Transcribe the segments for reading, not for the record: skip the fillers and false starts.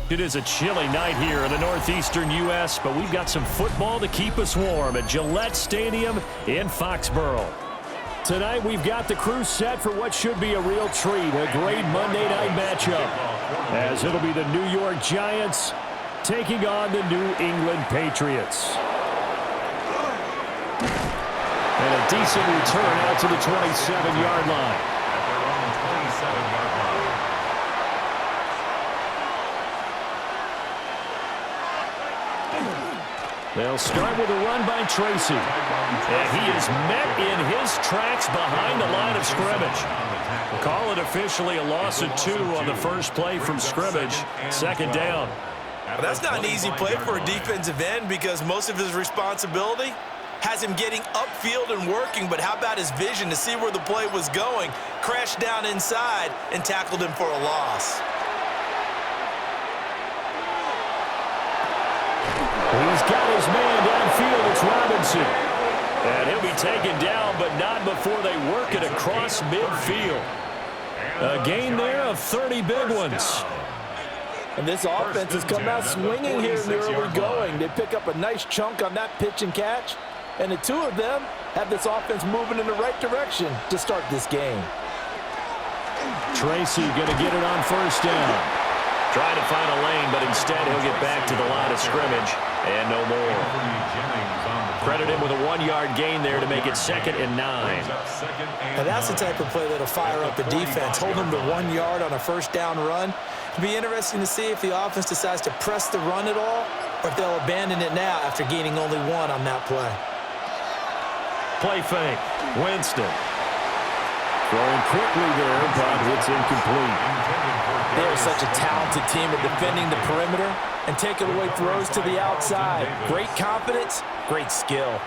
It is a chilly night here in the northeastern U.S., but we've got some football to keep us warm at Gillette Stadium in Foxborough. Tonight we've got the crew set for what should be a real treat, a great Monday night matchup, as it'll be the New York Giants taking on the New England Patriots. And a decent return out to the 27-yard line. They'll start with a run by Tracy. And he is met in his tracks behind the line of scrimmage. Call it officially a loss of 2 on the first play from scrimmage. Second down. Well, that's not an easy play for a defensive end because most of his responsibility has him getting upfield and working, but how about his vision to see where the play was going, crashed down inside, and tackled him for a loss. He's got his man downfield. It's Robinson. And he'll be taken down, but not before they work it across midfield. A gain there of 30 big ones. And this offense has come out swinging here in the early going. They pick up a nice chunk on that pitch and catch. And the two of them have this offense moving in the right direction to start this game. Tracy going to get it on first down. Trying to find a lane, but instead he'll get back to the line of scrimmage. And no more. Credit him with a 1-yard gain there to make it 2nd and 9. Now that's the type of play that'll fire up the defense. Hold them to 1 yard on a first down run. It'll be interesting to see if the offense decides to press the run at all or if they'll abandon it now after gaining only 1 on that play. Play fake. Winston. Throwing quickly there, but it's incomplete. They're such a talented team at defending the perimeter and taking away throws to the outside. Great confidence, great skill.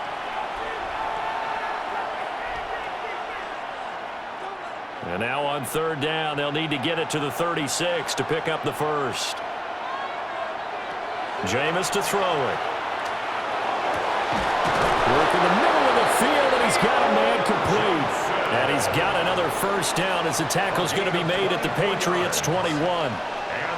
And now on third down, they'll need to get it to the 36 to pick up the first. Jameis to throw it. Work in the middle of the field, and he's got a man complete. And he's got another first down as the tackle's going to be made at the Patriots' 21.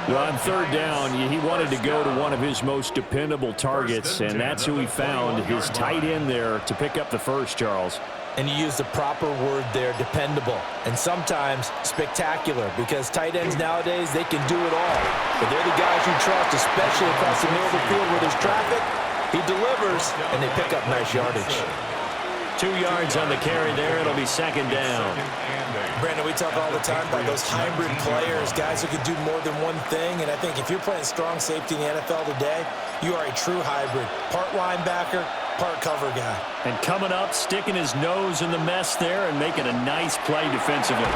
Well, on third down, he wanted to go to one of his most dependable targets, and that's who he found, his tight end there, to pick up the first, Charles. And you use the proper word there, dependable, and sometimes spectacular, because tight ends nowadays, they can do it all. But they're the guys you trust, especially across the middle of the field where there's traffic. He delivers, and they pick up nice yardage. 2 yards on the carry there. It'll be 2nd down. Brandon, we talk all the time about those hybrid players, guys who can do more than one thing. And I think if you're playing strong safety in the NFL today, you are a true hybrid. Part linebacker, part cover guy. And coming up, sticking his nose in the mess there and making a nice play defensively.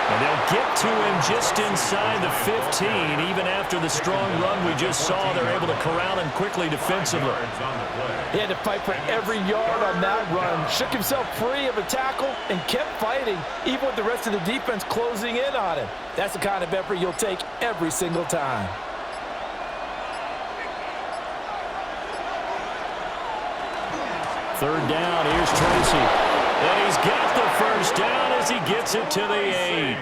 And they'll get to him just inside the 15. Even after the strong run we just saw, they're able to corral him quickly defensively. He had to fight for every yard on that run. Shook himself free of a tackle and kept fighting, even with the rest of the defense closing in on him. That's the kind of effort you'll take every single time. Third down, here's Tracy. And he's got the first down as he gets it to the 8.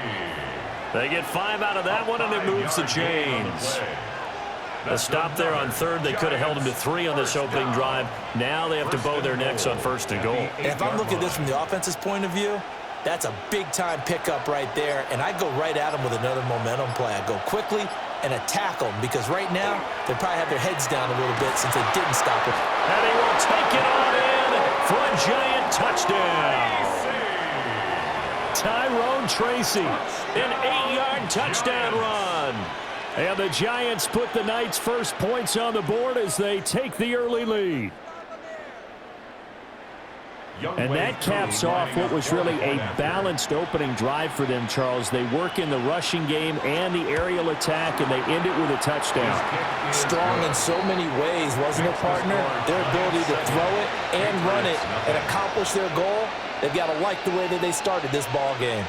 They get 5 out of that one, and it moves the chains. A stop there on third. They could have held him to 3 on this opening drive. Now they have to bow their necks on 1st and goal. And if I'm looking at this from the offense's point of view, that's a big-time pickup right there, and I go right at him with another momentum play. I go quickly and attack them because right now they probably have their heads down a little bit since they didn't stop it. And he will take it on in for a giant touchdown. Tyrone Tracy, an 8-yard touchdown run. And the Giants put the night's first points on the board as they take the early lead. And that caps off what was really a balanced opening drive for them, Charles. They work in the rushing game and the aerial attack, and they end it with a touchdown. Strong in so many ways, wasn't it, partner? Their ability to throw it and run it and accomplish their goal, they've got to like the way that they started this ball game.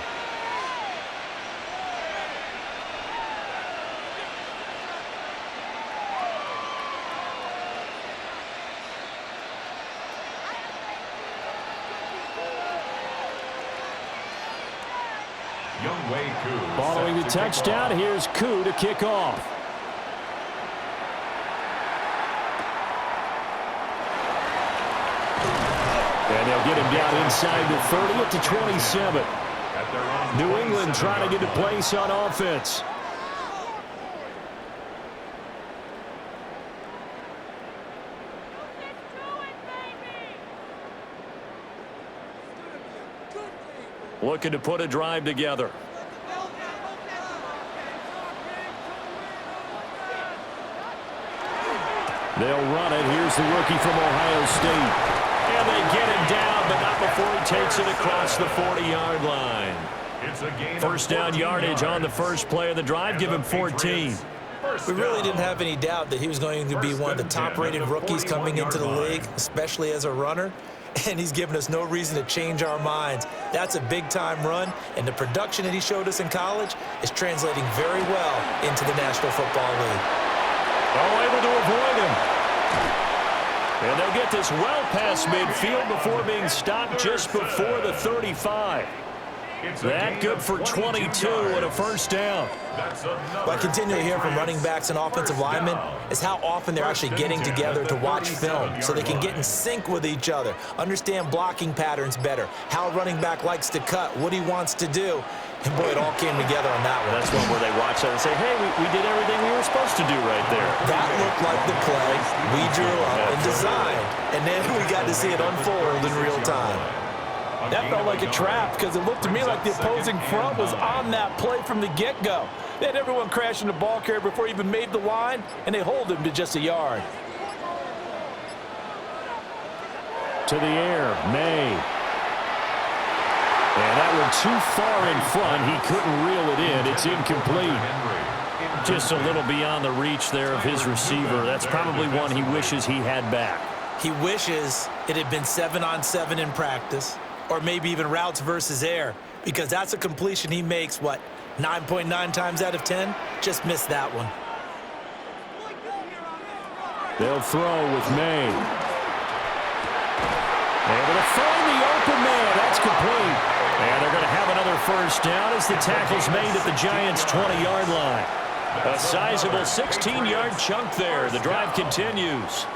Following the touchdown, here's Koo to kick off. And they'll get him down inside the 30 at the 27. New England trying to get a place on offense. Looking to put a drive together. They'll run it. Here's the rookie from Ohio State. And they get him down, but not before he takes it across the 40-yard line. First down yardage on the first play of the drive. Give him 14. We really didn't have any doubt that he was going to be one of the top-rated rookies coming into the league, especially as a runner. And he's given us no reason to change our minds. That's a big-time run, and the production that he showed us in college is translating very well into the National Football League. Oh, able to avoid him. And they'll get this well past midfield before being stopped just before the 35. That good for 22 and a first down. What I continue to hear from running backs and offensive linemen is how often they're actually getting together to watch film so they can get in sync with each other, understand blocking patterns better, how a running back likes to cut, what he wants to do. And, boy, it all came together on that one. That's one where they watch that and say, hey, we did everything we were supposed to do right there. That looked like the play we drew up and designed, and then we got to see it unfold in real time. That felt like a trap because it looked to me like the opposing front was on that play from the get-go. They had everyone crashing the ball carrier before he even made the line, and they hold him to just a yard. To the air, Maye. And that one too far in front. He couldn't reel it in. It's incomplete. Just a little beyond the reach there of his receiver. That's probably one he wishes he had back. He wishes it had been 7-on-7 in practice, or maybe even routes versus air, because that's a completion he makes, 9.9 times out of 10? Just missed that one. They'll throw with Maye. Able to find the open man. That's complete. And they're going to have another first down as the tackle's made at the Giants' 20-yard line. A sizable 16-yard chunk there. The drive continues.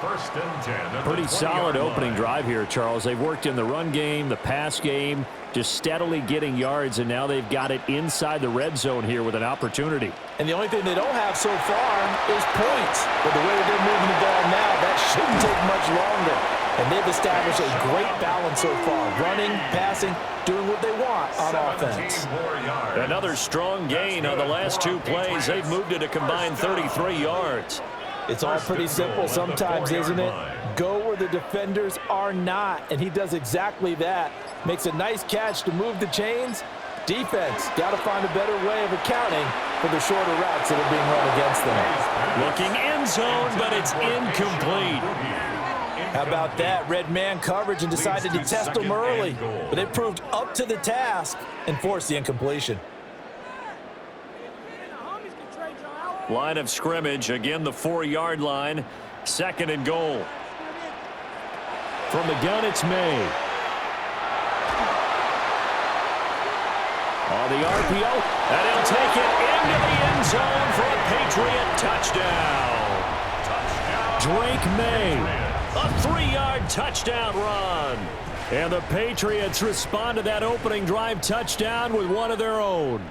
Pretty solid opening drive here, Charles. They've worked in the run game, the pass game, just steadily getting yards, and now they've got it inside the red zone here with an opportunity. And the only thing they don't have so far is points. But the way that they're moving the ball now, that shouldn't take much longer. And they've established a great balance so far. Running, passing, doing what they want on offense. Another strong gain on the last two plays. They've moved it a combined 33 yards. It's all pretty simple sometimes, isn't it? Go where the defenders are not, and he does exactly that. Makes a nice catch to move the chains. Defense, got to find a better way of accounting for the shorter routes that are being run against them. Looking end zone, but it's incomplete. How about that? Red man coverage and decided to test them early. But it proved up to the task and forced the incompletion. Line of scrimmage, again the 4-yard line. 2nd and goal. From the gun, it's Maye. On the RPO, and he'll take it into the end zone for a Patriot touchdown. Drake Maye. A 3-yard touchdown run. And the Patriots respond to that opening drive touchdown with one of their own.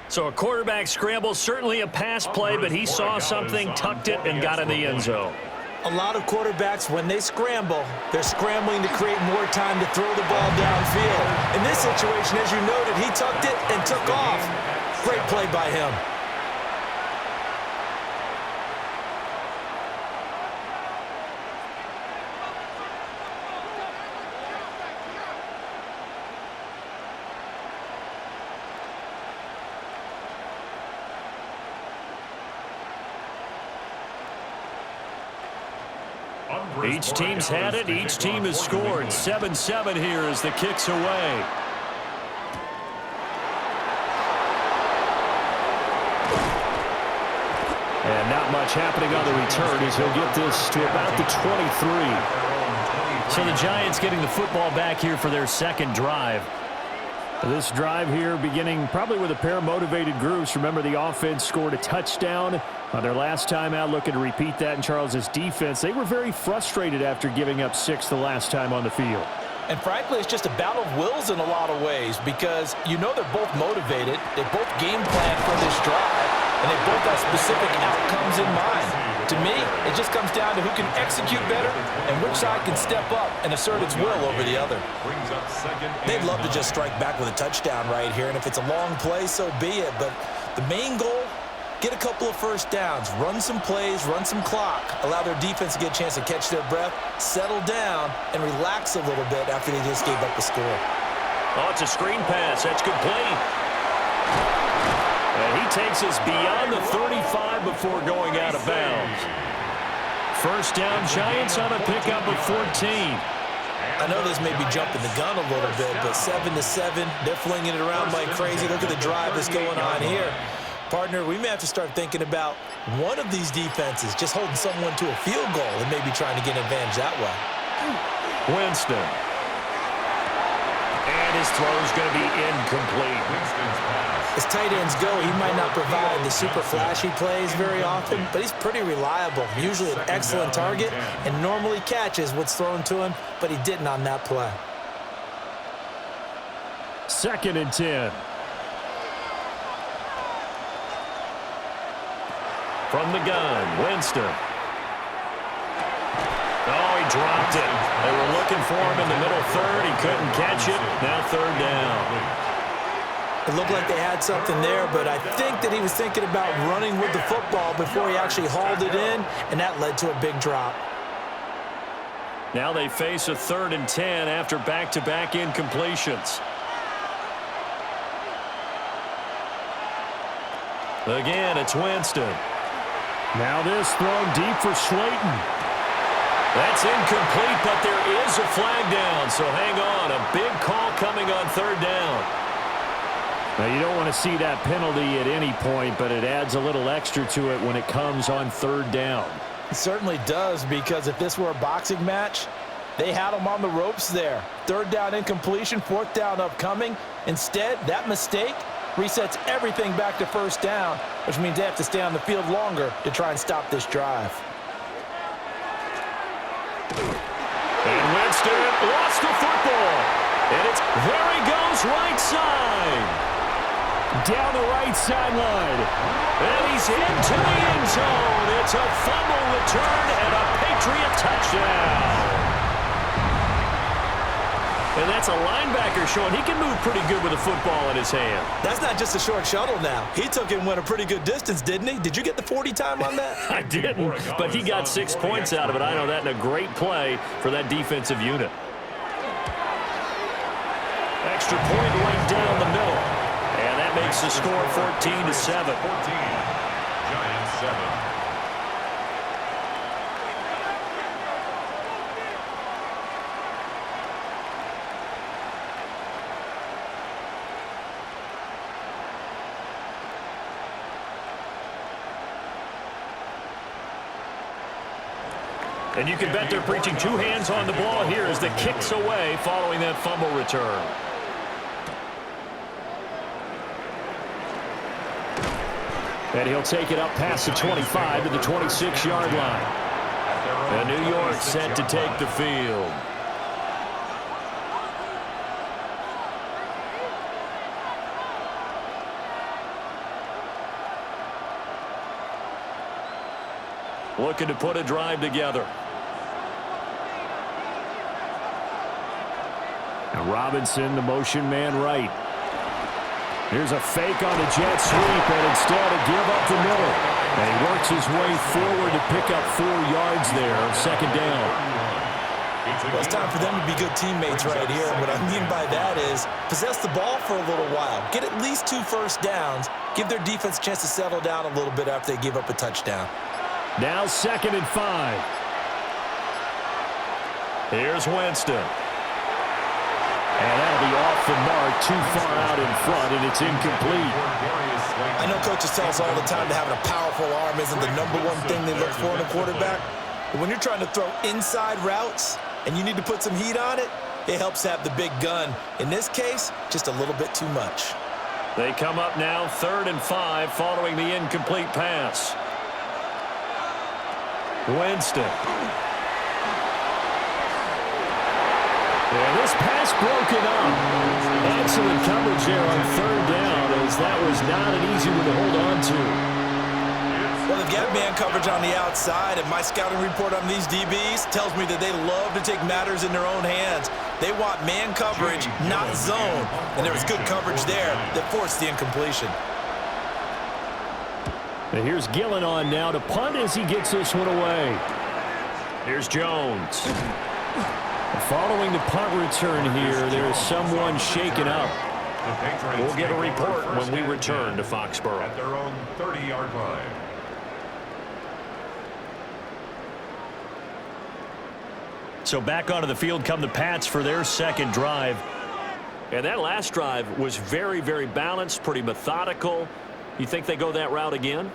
So a quarterback scramble, certainly a pass play, but he saw something, tucked it, and got in the end zone. A lot of quarterbacks, when they scramble, they're scrambling to create more time to throw the ball downfield. In this situation, as you noted, he tucked it and took off. Great play by him. Each team's had it. Each team has scored. 7-7 here as the kick's away. And not much happening on the return as he'll get this to about the 23. So the Giants getting the football back here for their second drive. This drive here beginning probably with a pair of motivated groups. Remember, the offense scored a touchdown on their last time out, looking to repeat that in Charles's defense. They were very frustrated after giving up 6 the last time on the field. And frankly, it's just a battle of wills in a lot of ways because you know they're both motivated. They both game plan for this drive, and they both have specific outcomes in mind. To me, it just comes down to who can execute better and which side can step up and assert its will over the other. They'd love to just strike back with a touchdown right here, and if it's a long play, so be it. But the main goal, get a couple of first downs, run some plays, run some clock, allow their defense to get a chance to catch their breath, settle down, and relax a little bit after they just gave up the score. Oh, it's a screen pass. That's complete. And he takes us beyond the 35 before going out of bounds. First down, Giants on a pickup of 14. I know this may be jumping the gun a little bit, but 7-7, they're flinging it around like crazy. Look at the drive that's going on here. Partner, we may have to start thinking about one of these defenses just holding someone to a field goal and maybe trying to get an advantage that way. Winston. And his throw is going to be incomplete. As tight ends go, he might not provide the super flashy plays very often, but he's pretty reliable, usually an excellent target, and normally catches what's thrown to him, but he didn't on that play. 2nd and 10. From the gun, Winston. Oh, he dropped it. They were looking for him in the middle third. He couldn't catch it. Now 3rd down. It looked like they had something there, but I think that he was thinking about running with the football before he actually hauled it in, and that led to a big drop. Now they face a 3rd and 10 after back-to-back incompletions. Again, it's Winston. Now this thrown deep for Slayton. That's incomplete, but there is a flag down, so hang on. A big call coming on 3rd down. Now, you don't want to see that penalty at any point, but it adds a little extra to it when it comes on 3rd down. It certainly does, because if this were a boxing match, they had him on the ropes there. 3rd down incompletion, 4th down upcoming. Instead, that mistake resets everything back to 1st down, which means they have to stay on the field longer to try and stop this drive. And Winston lost the football. And there he goes, right side. Down the right sideline. And he's into the end zone. It's a fumble return and a Patriot touchdown. And that's a linebacker showing he can move pretty good with a football in his hand. That's not just a short shuttle now. He took it and went a pretty good distance, didn't he? Did you get the 40 time on that? I didn't, but he got 6 points out of it. I know that in a great play for that defensive unit. Extra point right down the middle. And that makes the score 14-7. Giants 7. And you can bet they're preaching 2 hands on the ball here as the kicks away following that fumble return. And he'll take it up past the 25 to the 26-yard line. And New York set to take the field. Looking to put a drive together. And Robinson, the motion man right. Here's a fake on the jet sweep, and instead a give up the middle. And he works his way forward to pick up 4 yards there on 2nd down. Well, it's time for them to be good teammates right here. And what I mean by that is possess the ball for a little while. Get at least 2 first downs. Give their defense a chance to settle down a little bit after they give up a touchdown. Now 2nd and 5. Here's Winston. And that'll be off the mark, too far out in front, and it's incomplete. I know coaches tell us all the time that having a powerful arm isn't the #1 thing they look for in a quarterback. But when you're trying to throw inside routes and you need to put some heat on it, It helps have the big gun. In this case, just a little bit too much. They come up now 3rd and 5 following the incomplete pass. Winston. And this pass broken up. Excellent coverage there on 3rd down, as that was not an easy one to hold on to. Well, they've got man coverage on the outside, and my scouting report on these DBs tells me that they love to take matters in their own hands. They want man coverage, not zone. And there was good coverage there that forced the incompletion. And here's Gillen on now to punt as he gets this one away. Here's Jones. Following the punt return here, there's someone shaken up. We'll get a report when we return to Foxborough. At their own 30-yard line. So back onto the field come the Pats for their second drive. And that last drive was very, very balanced, pretty methodical. You think they go that route again?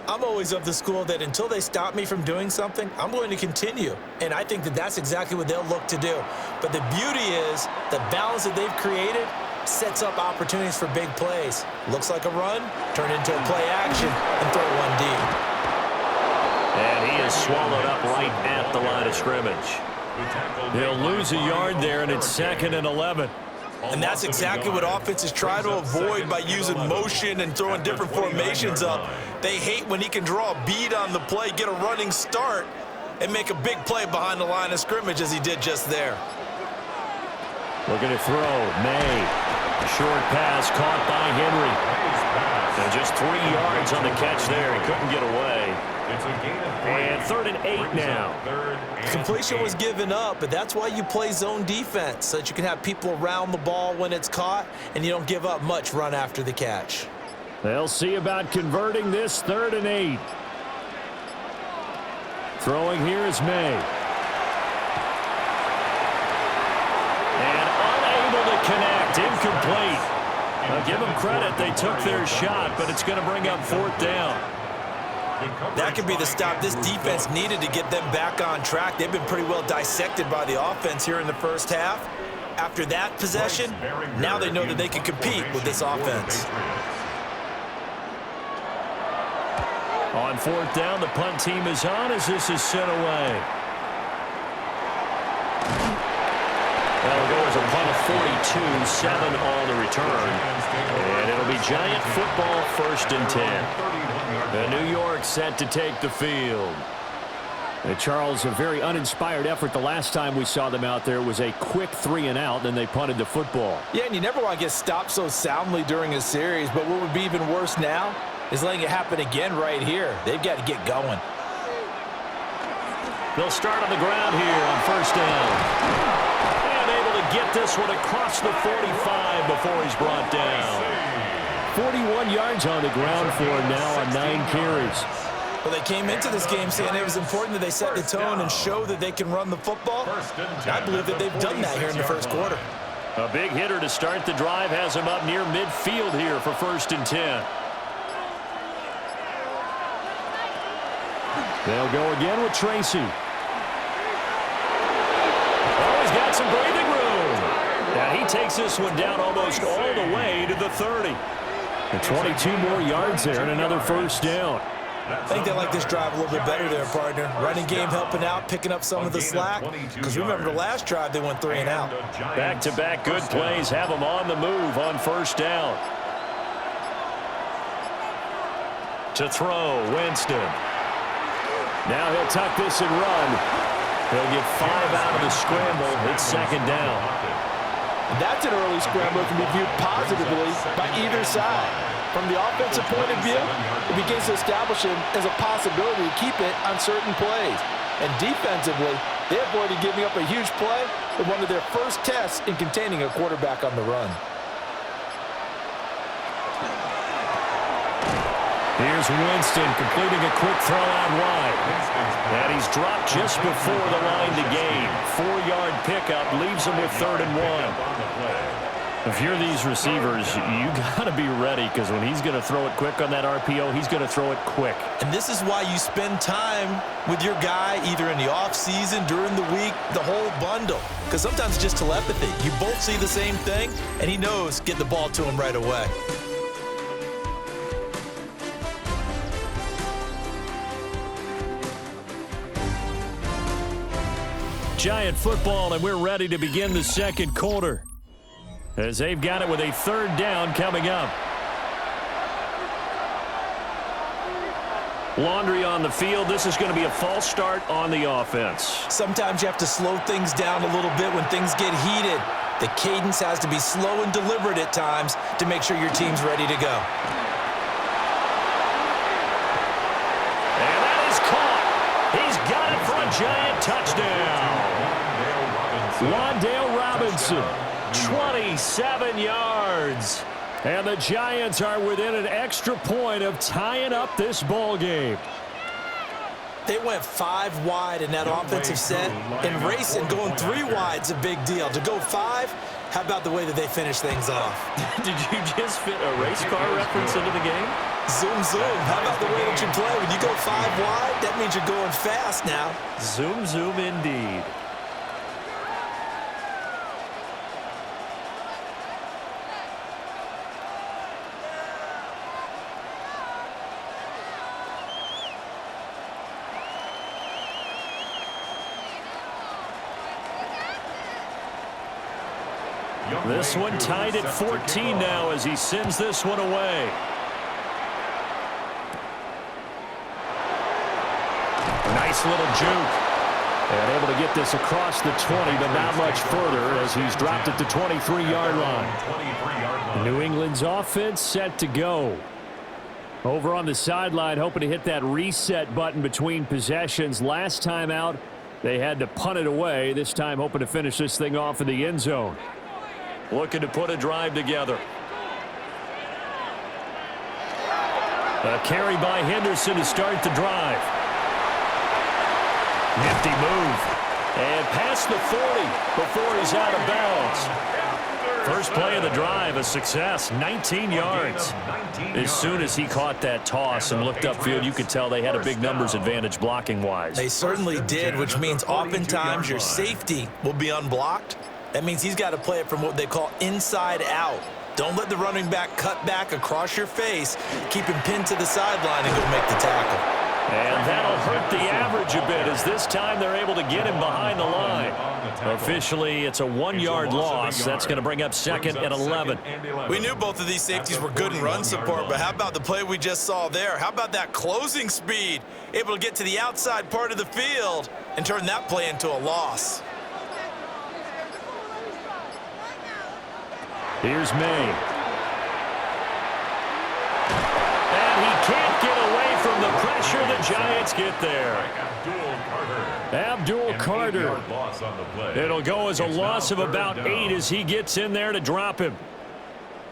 I'm always of the school that until they stop me from doing something, I'm going to continue. And I think that that's exactly what they'll look to do. But the beauty is the balance that they've created sets up opportunities for big plays. Looks like a run, turn into a play action, and throw one deep. And he is swallowed up right at the line of scrimmage. They'll lose a yard there, and it's 2nd and 11. And that's exactly what offenses try to avoid by using motion and throwing different formations up. They hate when he can draw a bead on the play, get a running start, and make a big play behind the line of scrimmage as he did just there. Looking to throw. May. Short pass caught by Henry. And just 3 yards on the catch there. He couldn't get away. And 3rd and 8 now. Completion was given up, but that's why you play zone defense, so that you can have people around the ball when it's caught, and you don't give up much run after the catch. They'll see about converting this 3rd and 8. Throwing here is May. And unable to connect. Incomplete. I'll give them credit. They took their shot, but it's going to bring up 4th down. That could be the stop this defense needed to get them back on track. They've been pretty well dissected by the offense here in the first half. After that possession, now they know that they can compete with this offense. On 4th down, the punt team is on as this is sent away. That'll go as a punt of 42, 7 on the return. And it'll be Giant football, 1st and 10. And New York set to take the field. And Charles, a very uninspired effort the last time we saw them out there was a quick 3 and out, then they punted the football. Yeah, and you never want to get stopped so soundly during a series, but what would be even worse now is letting it happen again right here. They've got to get going. They'll start on the ground here on 1st down. And able to get this one across the 45 before he's brought down. 41 yards on the ground for him now on 9 carries. Well, they came into this game saying it was important that they set the tone and show that they can run the football. I believe that they've done that here in the first quarter. A big hitter to start the drive has him up near midfield here for 1st and 10. They'll go again with Tracy. Oh, he's got some breathing room. Now he takes this one down almost all the way to the 30. And 22 more yards there and another 1st down. I think they like this drive a little bit better there, partner. Running game helping out, picking up some of the slack. Because remember, the last drive they went 3 and out. Back-to-back good plays have them on the move on 1st down. To throw, Winston. Now he'll tuck this and run. He'll get 5 out of the scramble. It's 2nd down. That's an early scramble that can be viewed positively by either side. From the offensive point of view, it begins to establish him as a possibility to keep it on certain plays. And defensively, they avoided giving up a huge play with one of their first tests in containing a quarterback on the run. Here's Winston completing a quick throw out wide. And he's dropped just before the line to gain. 4-yard pickup leaves him with 3rd and 1. If you're these receivers, you got to be ready, because when he's going to throw it quick on that RPO, he's going to throw it quick. And this is why you spend time with your guy either in the offseason, during the week, the whole bundle. Because sometimes it's just telepathy. You both see the same thing, and he knows get the ball to him right away. Giant football, and we're ready to begin the second quarter, as they've got it with a third down coming up. Laundry on the field. This is going to be a false start on the offense. Sometimes you have to slow things down a little bit when things get heated. The cadence has to be slow and deliberate at times to make sure your team's ready to go. And that is caught. He's got it for a giant touchdown. Wan'Dale Robinson, 27 yards. And the Giants are within an extra point of tying up this ball game. They went 5 wide in that offensive set, and racing going 3 wide's a big deal. To go 5, how about the way that they finish things off? Did you just fit a race car reference into the game? Zoom, zoom. How about the way that you play? When you go 5 wide, that means you're going fast now. Zoom, zoom indeed. This one tied at 14 now as he sends this one away. Nice little juke. And able to get this across the 20, but not much further as he's dropped it to 23-yard line. New England's offense set to go. Over on the sideline, hoping to hit that reset button between possessions. Last time out, they had to punt it away. This time, hoping to finish this thing off in the end zone. Looking to put a drive together. A carry by Henderson to start the drive. Nifty move. And past the 40 before he's out of bounds. First play of the drive, a success, 19 yards. As soon as he caught that toss and looked upfield, you could tell they had a big numbers advantage blocking-wise. They certainly did, which means oftentimes your safety will be unblocked. That means he's got to play it from what they call inside out. Don't let the running back cut back across your face. Keep him pinned to the sideline and go make the tackle. And that'll hurt the average a bit as this time they're able to get him behind the line. Officially, it's a 1-yard loss. That's going to bring up second and 11. We knew both of these safeties were good in run support, but how about the play we just saw there? How about that closing speed? Able to get to the outside part of the field and turn that play into a loss. Here's May. And he can't get away from the pressure. The Giants get there. Abdul Carter. It'll go as a loss of about 8 as he gets in there to drop him.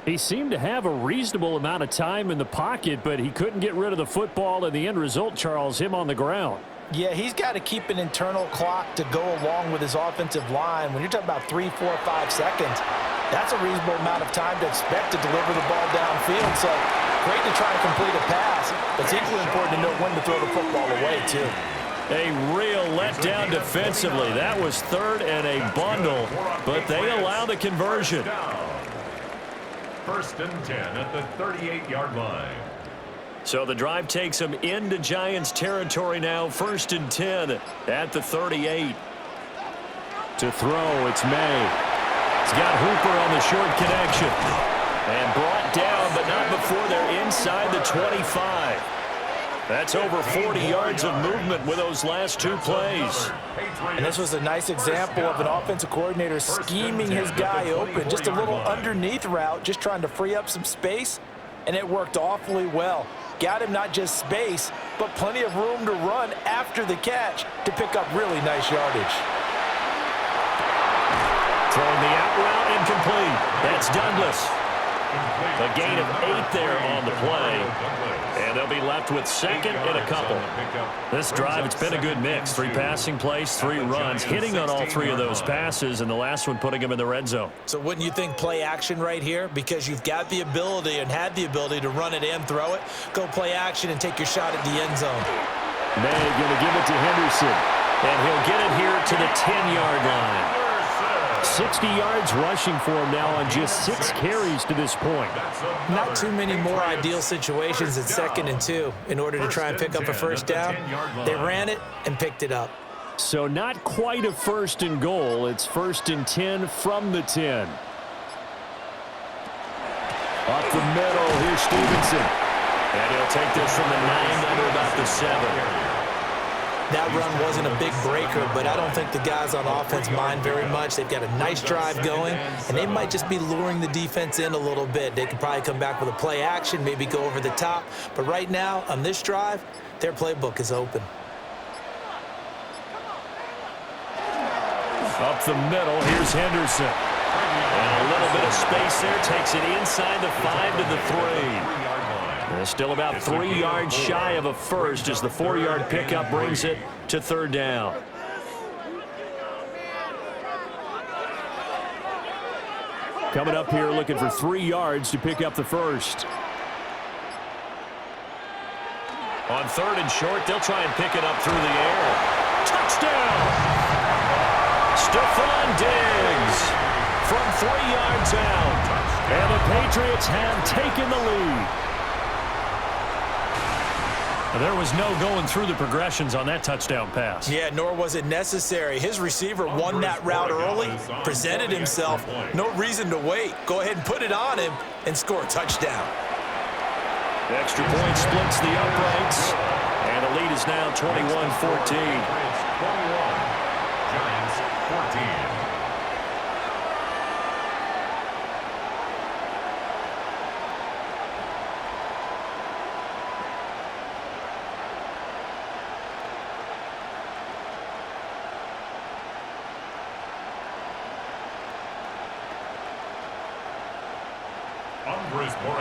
He seemed to have a reasonable amount of time in the pocket, but he couldn't get rid of the football, and the end result, Charles, him on the ground. Yeah, he's got to keep an internal clock to go along with his offensive line. When you're talking about 3, 4, 5 seconds, that's a reasonable amount of time to expect to deliver the ball downfield. So great to try to complete a pass, but it's equally important to know when to throw the football away, too. A real letdown defensively. That was third and a bundle, but they allow the conversion. First and 10 at the 38-yard line. So the drive takes them into Giants territory now. First and 10 at the 38. To throw, it's May. He's got Hooper on the short connection. And brought down, but not before they're inside the 25. That's over 40 yards of movement with those last 2 plays. And this was a nice example of an offensive coordinator scheming his guy open. Just a little underneath route, just trying to free up some space, and it worked awfully well. Got him not just space, but plenty of room to run after the catch to pick up really nice yardage. Throwing the out route incomplete. That's Douglas. A gain of 8 there on the play. And they'll be left with second and a couple. This drive, it's been a good mix. 3 passing plays, 3 runs, hitting on all 3 of those passes, and the last one putting him in the red zone. So wouldn't you think play action right here? Because you've got the ability and had the ability to run it and throw it. Go play action and take your shot at the end zone. May going to give it to Henderson. And he'll get it here to the 10-yard line. 60 yards rushing for him now on just 6 carries to this point. Not too many more ideal situations at 2nd and 2 in order to try and pick up a first down. They ran it and picked it up. So not quite a 1st and goal. It's 1st and 10 from the 10. Up the middle, here's Stevenson. And he'll take this from the 9 down to about the 7. That run wasn't a big breaker, but I don't think the guys on offense mind very much. They've got a nice drive going, and they might just be luring the defense in a little bit. They could probably come back with a play action, maybe go over the top. But right now, on this drive, their playbook is open. Up the middle, here's Henderson. And a little bit of space there, takes it inside the 5 to the 3. And still about 3 yards shy of a first as the 4-yard pickup brings it to 3rd down. Coming up here looking for 3 yards to pick up the first. On 3rd and short, they'll try and pick it up through the air. Touchdown! Stephon Diggs from 3 yards out. And the Patriots have taken the lead. There was no going through the progressions on that touchdown pass. Yeah, nor was it necessary. His receiver won that route early, presented himself. No reason to wait. Go ahead and put it on him and score a touchdown. The extra point splits the uprights, and the lead is now 21-14. 21, Giants 14.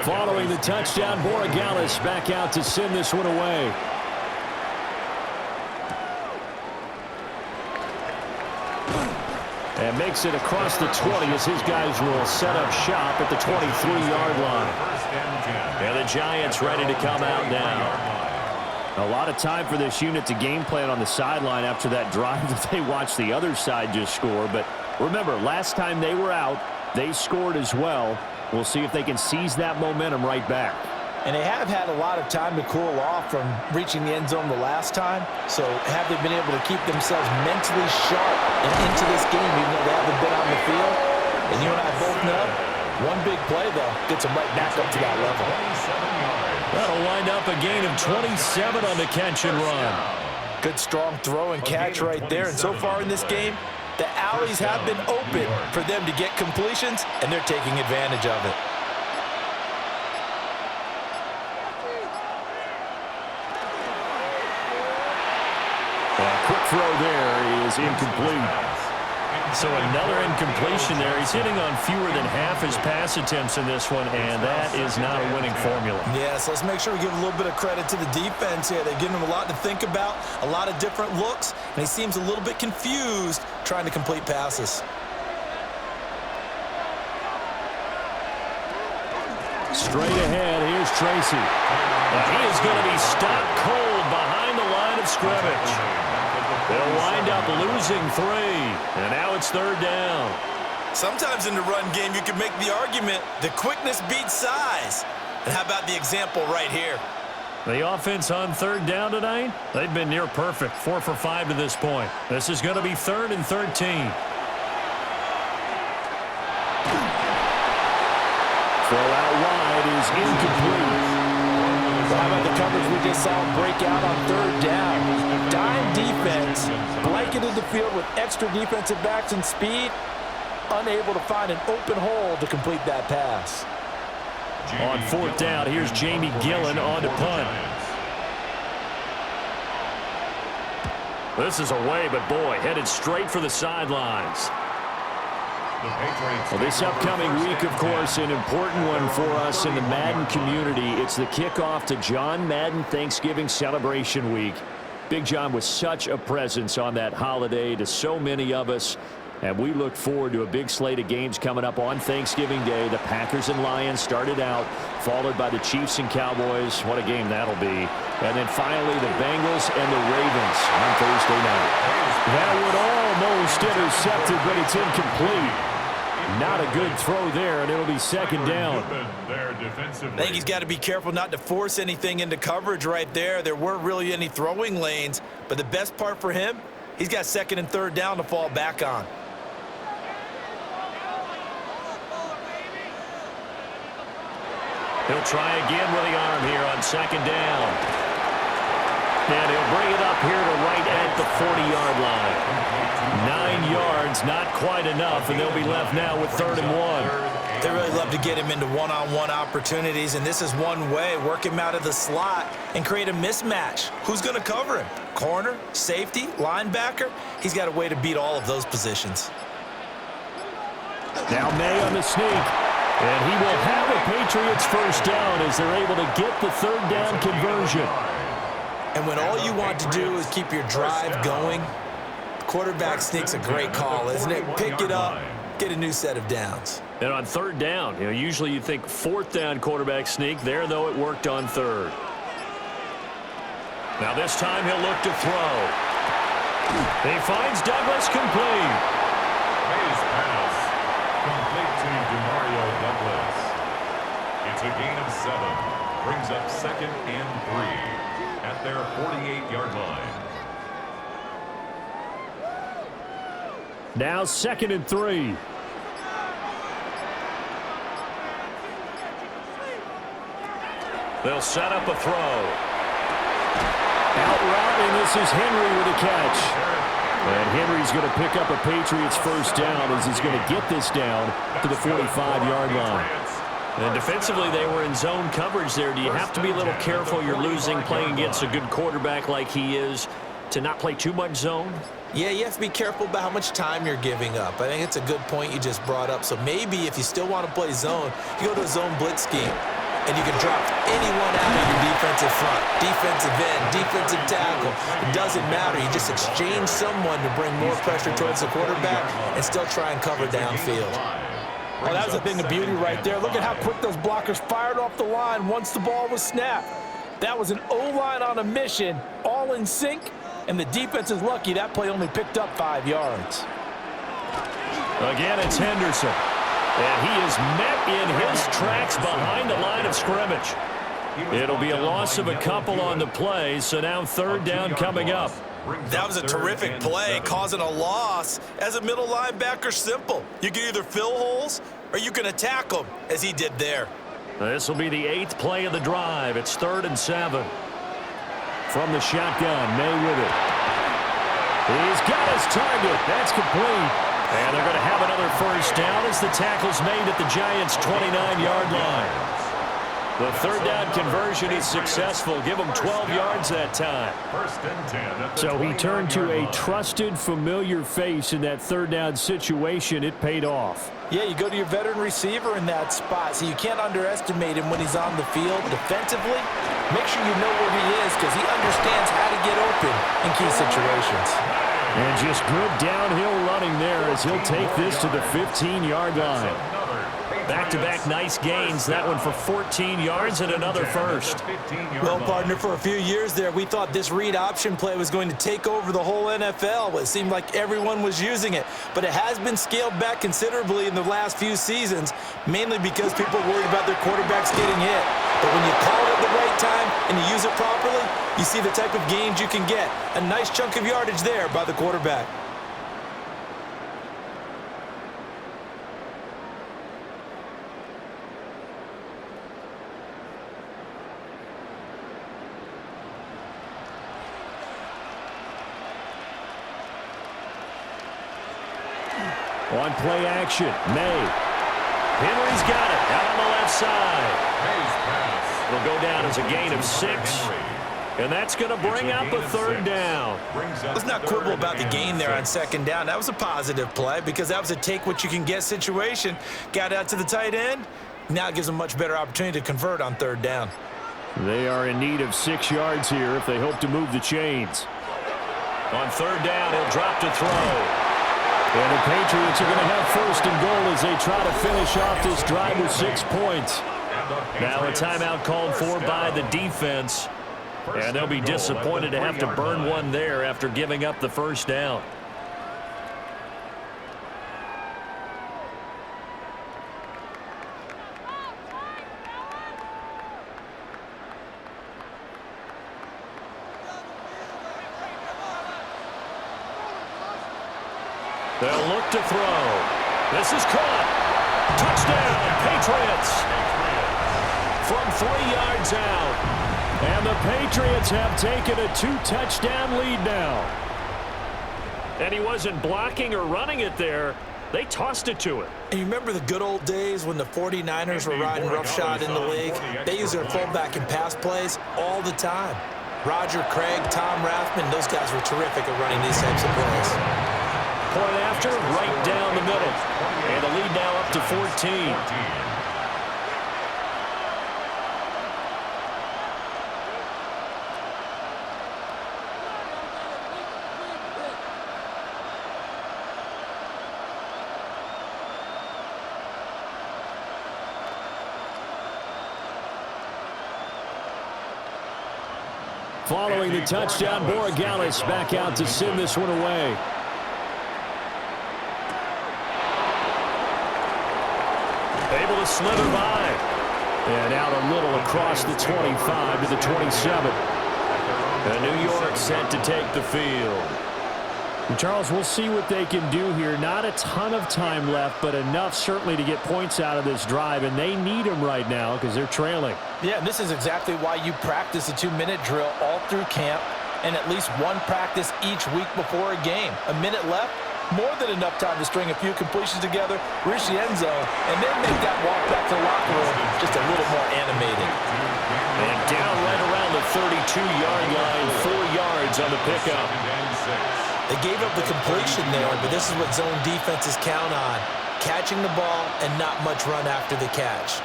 Following the touchdown, Borregales back out to send this one away. And makes it across the 20 as his guys will set up shop at the 23-yard line. And the Giants ready to come out now. A lot of time for this unit to game plan on the sideline after that drive that they watched the other side just score. But remember, last time they were out, they scored as well. We'll see if they can seize that momentum right back. And they have had a lot of time to cool off from reaching the end zone the last time. So have they been able to keep themselves mentally sharp and into this game even though they haven't been on the field? And you and I both know, one big play, though, gets them right back up to that level. That'll wind up a gain of 27 on the catch and run. Good strong throw and catch right there. And so far in this game, the alleys have been open for them to get completions, and they're taking advantage of it. A quick throw there is incomplete. So another incompletion there. He's hitting on fewer than half his pass attempts in this one, and that is not a winning formula. Yes, let's make sure we give a little bit of credit to the defense here. They're giving him a lot to think about, a lot of different looks, and he seems a little bit confused trying to complete passes. Straight ahead, here's Tracy. And he is going to be stopped cold behind the line of scrimmage. They'll wind up losing 3, and now it's 3rd down. Sometimes in the run game, you can make the argument that quickness beats size. And how about the example right here? The offense on 3rd down tonight, they've been near perfect, 4 for 5 to this point. This is going to be 3rd and 13. Throw out wide is incomplete. How about the coverage we just saw break out on 3rd down? Dime defense, blanketed the field with extra defensive backs and speed, unable to find an open hole to complete that pass. On 4th down, here's Jamie Gillen on to punt. This is away, but boy, headed straight for the sidelines. Well, this upcoming week, of course, an important one for us in the Madden community. It's the kickoff to John Madden Thanksgiving Celebration Week. Big John was such a presence on that holiday to so many of us. And we look forward to a big slate of games coming up on Thanksgiving Day. The Packers and Lions started out, followed by the Chiefs and Cowboys. What a game that'll be. And then finally the Bengals and the Ravens on Thursday night. That would almost intercepted, but it's incomplete. Not a good throw there, and it'll be second down. I think he's got to be careful not to force anything into coverage right there. There weren't really any throwing lanes, but the best part for him, he's got second and third down to fall back on. He'll try again with the arm here on second down. And he'll bring it up here to right at the 40-yard line. 9 yards, not quite enough, and they'll be left now with 3rd and 1. They really love to get him into one-on-one opportunities, and this is one way. Work him out of the slot and create a mismatch. Who's going to cover him? Corner, safety, linebacker? He's got a way to beat all of those positions. Now Maye on the sneak. And he will have a Patriots first down as they're able to get the 3rd down conversion. And when all you want to do is keep your drive going, quarterback sneak's a great call, isn't it? Pick it up, get a new set of downs. And on 3rd down, usually you think 4th down quarterback sneak. There, though, it worked on 3rd. Now this time he'll look to throw. He finds Douglas complete. Maye's pass complete to DeMario Douglas. It's a gain of 7. Brings up 2nd and 3 at their 48-yard line. Now 2nd and 3. They'll set up a throw. Out route, and this is Henry with a catch. And Henry's going to pick up a Patriots first down as he's going to get this down to the 45-yard line. And defensively, they were in zone coverage there. Do you have to be a little careful? You're losing, playing against a good quarterback like he is, to not play too much zone? Yeah, you have to be careful about how much time you're giving up. I think it's a good point you just brought up. So maybe if you still want to play zone, you go to a zone blitz scheme, and you can drop anyone out of your defensive front, defensive end, defensive tackle. It doesn't matter. You just exchange someone to bring more pressure towards the quarterback and still try and cover downfield. Well, that was a thing of beauty right there. Look at how quick those blockers fired off the line once the ball was snapped. That was an O-line on a mission, all in sync, and the defense is lucky that play only picked up 5 yards. Again, it's Henderson. And he is met in his tracks behind the line of scrimmage. It'll be a loss of a couple on the play, so now 3rd down coming up. That was a terrific play, causing a loss. As a middle linebacker, simple. You can either fill holes or you can attack them, as he did there. This will be the 8th play of the drive. It's 3rd and 7. From the shotgun, Maye with it. He's got his target. That's complete. And they're going to have another first down as the tackle's made at the Giants' 29-yard line. The 3rd down conversion is successful. Give him 12 yards that time. So he turned to a trusted, familiar face in that 3rd down situation. It paid off. Yeah, you go to your veteran receiver in that spot, so you can't underestimate him when he's on the field defensively. Make sure you know where he is because he understands how to get open in key situations. And just good downhill running there as he'll take this to the 15-yard line. Back-to-back nice gains. That one for 14 yards and another first. Well, partner, for a few years there, we thought this read option play was going to take over the whole NFL. It seemed like everyone was using it. But it has been scaled back considerably in the last few seasons, mainly because people are worried about their quarterbacks getting hit. But when you call it at the right time and you use it properly, you see the type of gains you can get. A nice chunk of yardage there by the quarterback. On play action, Maye. Henry's got it out on the left side. Will go down as a gain of 6. And that's going to bring up a third down. Let's not quibble about the gain there on second down. That was a positive play because that was a take-what-you-can-get situation. Got out to the tight end. Now it gives them a much better opportunity to convert on third down. They are in need of 6 yards here if they hope to move the chains. On third down, he'll drop to throw. And the Patriots are going to have first and goal as they try to finish off this drive with 6 points. Now a timeout called for by the defense. And they'll be disappointed to have to burn one there after giving up the first down. They'll look to throw. This is caught. Touchdown, Patriots. From 3 yards out. And the Patriots have taken a 2-touchdown lead now. And he wasn't blocking or running it there. They tossed it to him. And you remember the good old days when the 49ers were riding roughshod in the league? They used their fullback in pass plays all the time. Roger Craig, Tom Rathman, those guys were terrific at running these types of plays. Point after, right down the middle. And the lead now up to 14. Following the touchdown, Borregales back out to send this one away. Able to slither by. And out a little across the 25 to the 27. And New York set to take the field. And Charles, we'll see what they can do here. Not a ton of time left, but enough certainly to get points out of this drive. And they need them right now because they're trailing. Yeah, and this is exactly why you practice a 2-minute drill all through camp and at least one practice each week before a game. A minute left, more than enough time to string a few completions together, reach the end zone, and then make that walk back to the locker room just a little more animated. And down right around the 32-yard line, 4 yards on the pickup. They gave up the completion there, but this is what zone defenses count on. Catching the ball and not much run after the catch.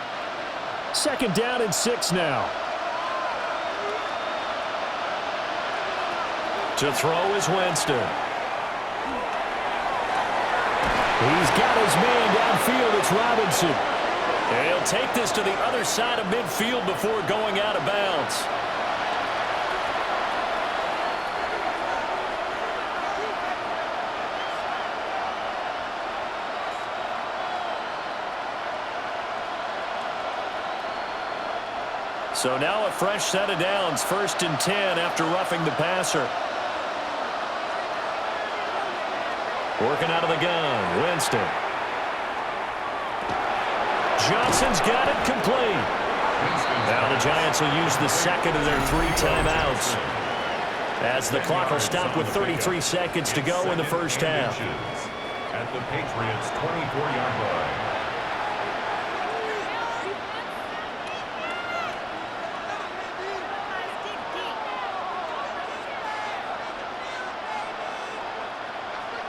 Second down and 6 now. To throw is Winston. He's got his man downfield. It's Robinson. And he'll take this to the other side of midfield before going out of bounds. So now a fresh set of downs, 1st and 10 after roughing the passer. Working out of the gun, Winston. Johnson's got it complete. Now the Giants will use the second of their 3 timeouts as the clock will stop with 33 seconds to go in the first half. At the Patriots' 24-yard line.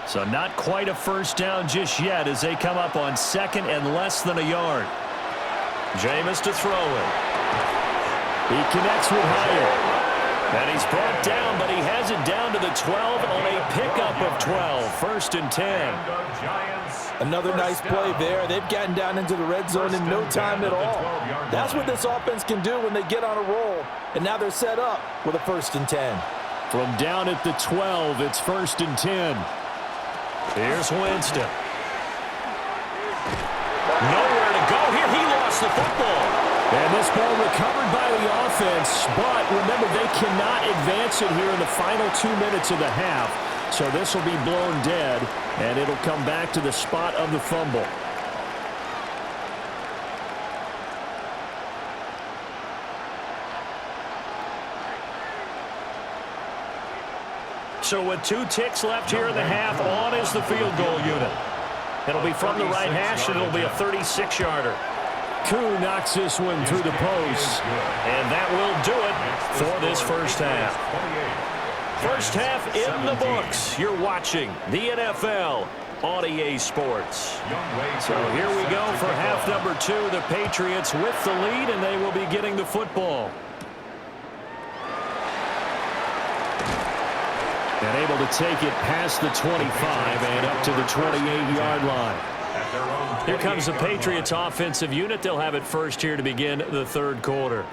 So not quite a first down just yet as they come up on 2nd and less than a yard. Jameis to throw it. He connects with Hyatt. And he's brought down, but he has it down to the 12 on a pickup of 12. 1st and 10. Another nice play there. They've gotten down into the red zone in no time at all. That's what this offense can do when they get on a roll. And now they're set up with a 1st and 10. From down at the 12, it's 1st and 10. Here's Winston. Nowhere to go here. He lost the football. And this ball recovered by the offense. But remember, they cannot advance it here in the final 2 minutes of the half. So this will be blown dead, and it'll come back to the spot of the fumble. So with 2 ticks left here in the half, on is the field goal unit. It'll be from the right hash, and it'll be a 36-yarder. Koo knocks this one through the post, and that will do it. for this first half. First half in the books. You're watching the NFL on EA Sports. So here we go for half number 2. The Patriots with the lead, and they will be getting the football. And able to take it past the 25 and up to the 28-yard line. Here comes the Patriots offensive unit. They'll have it first here to begin the third quarter.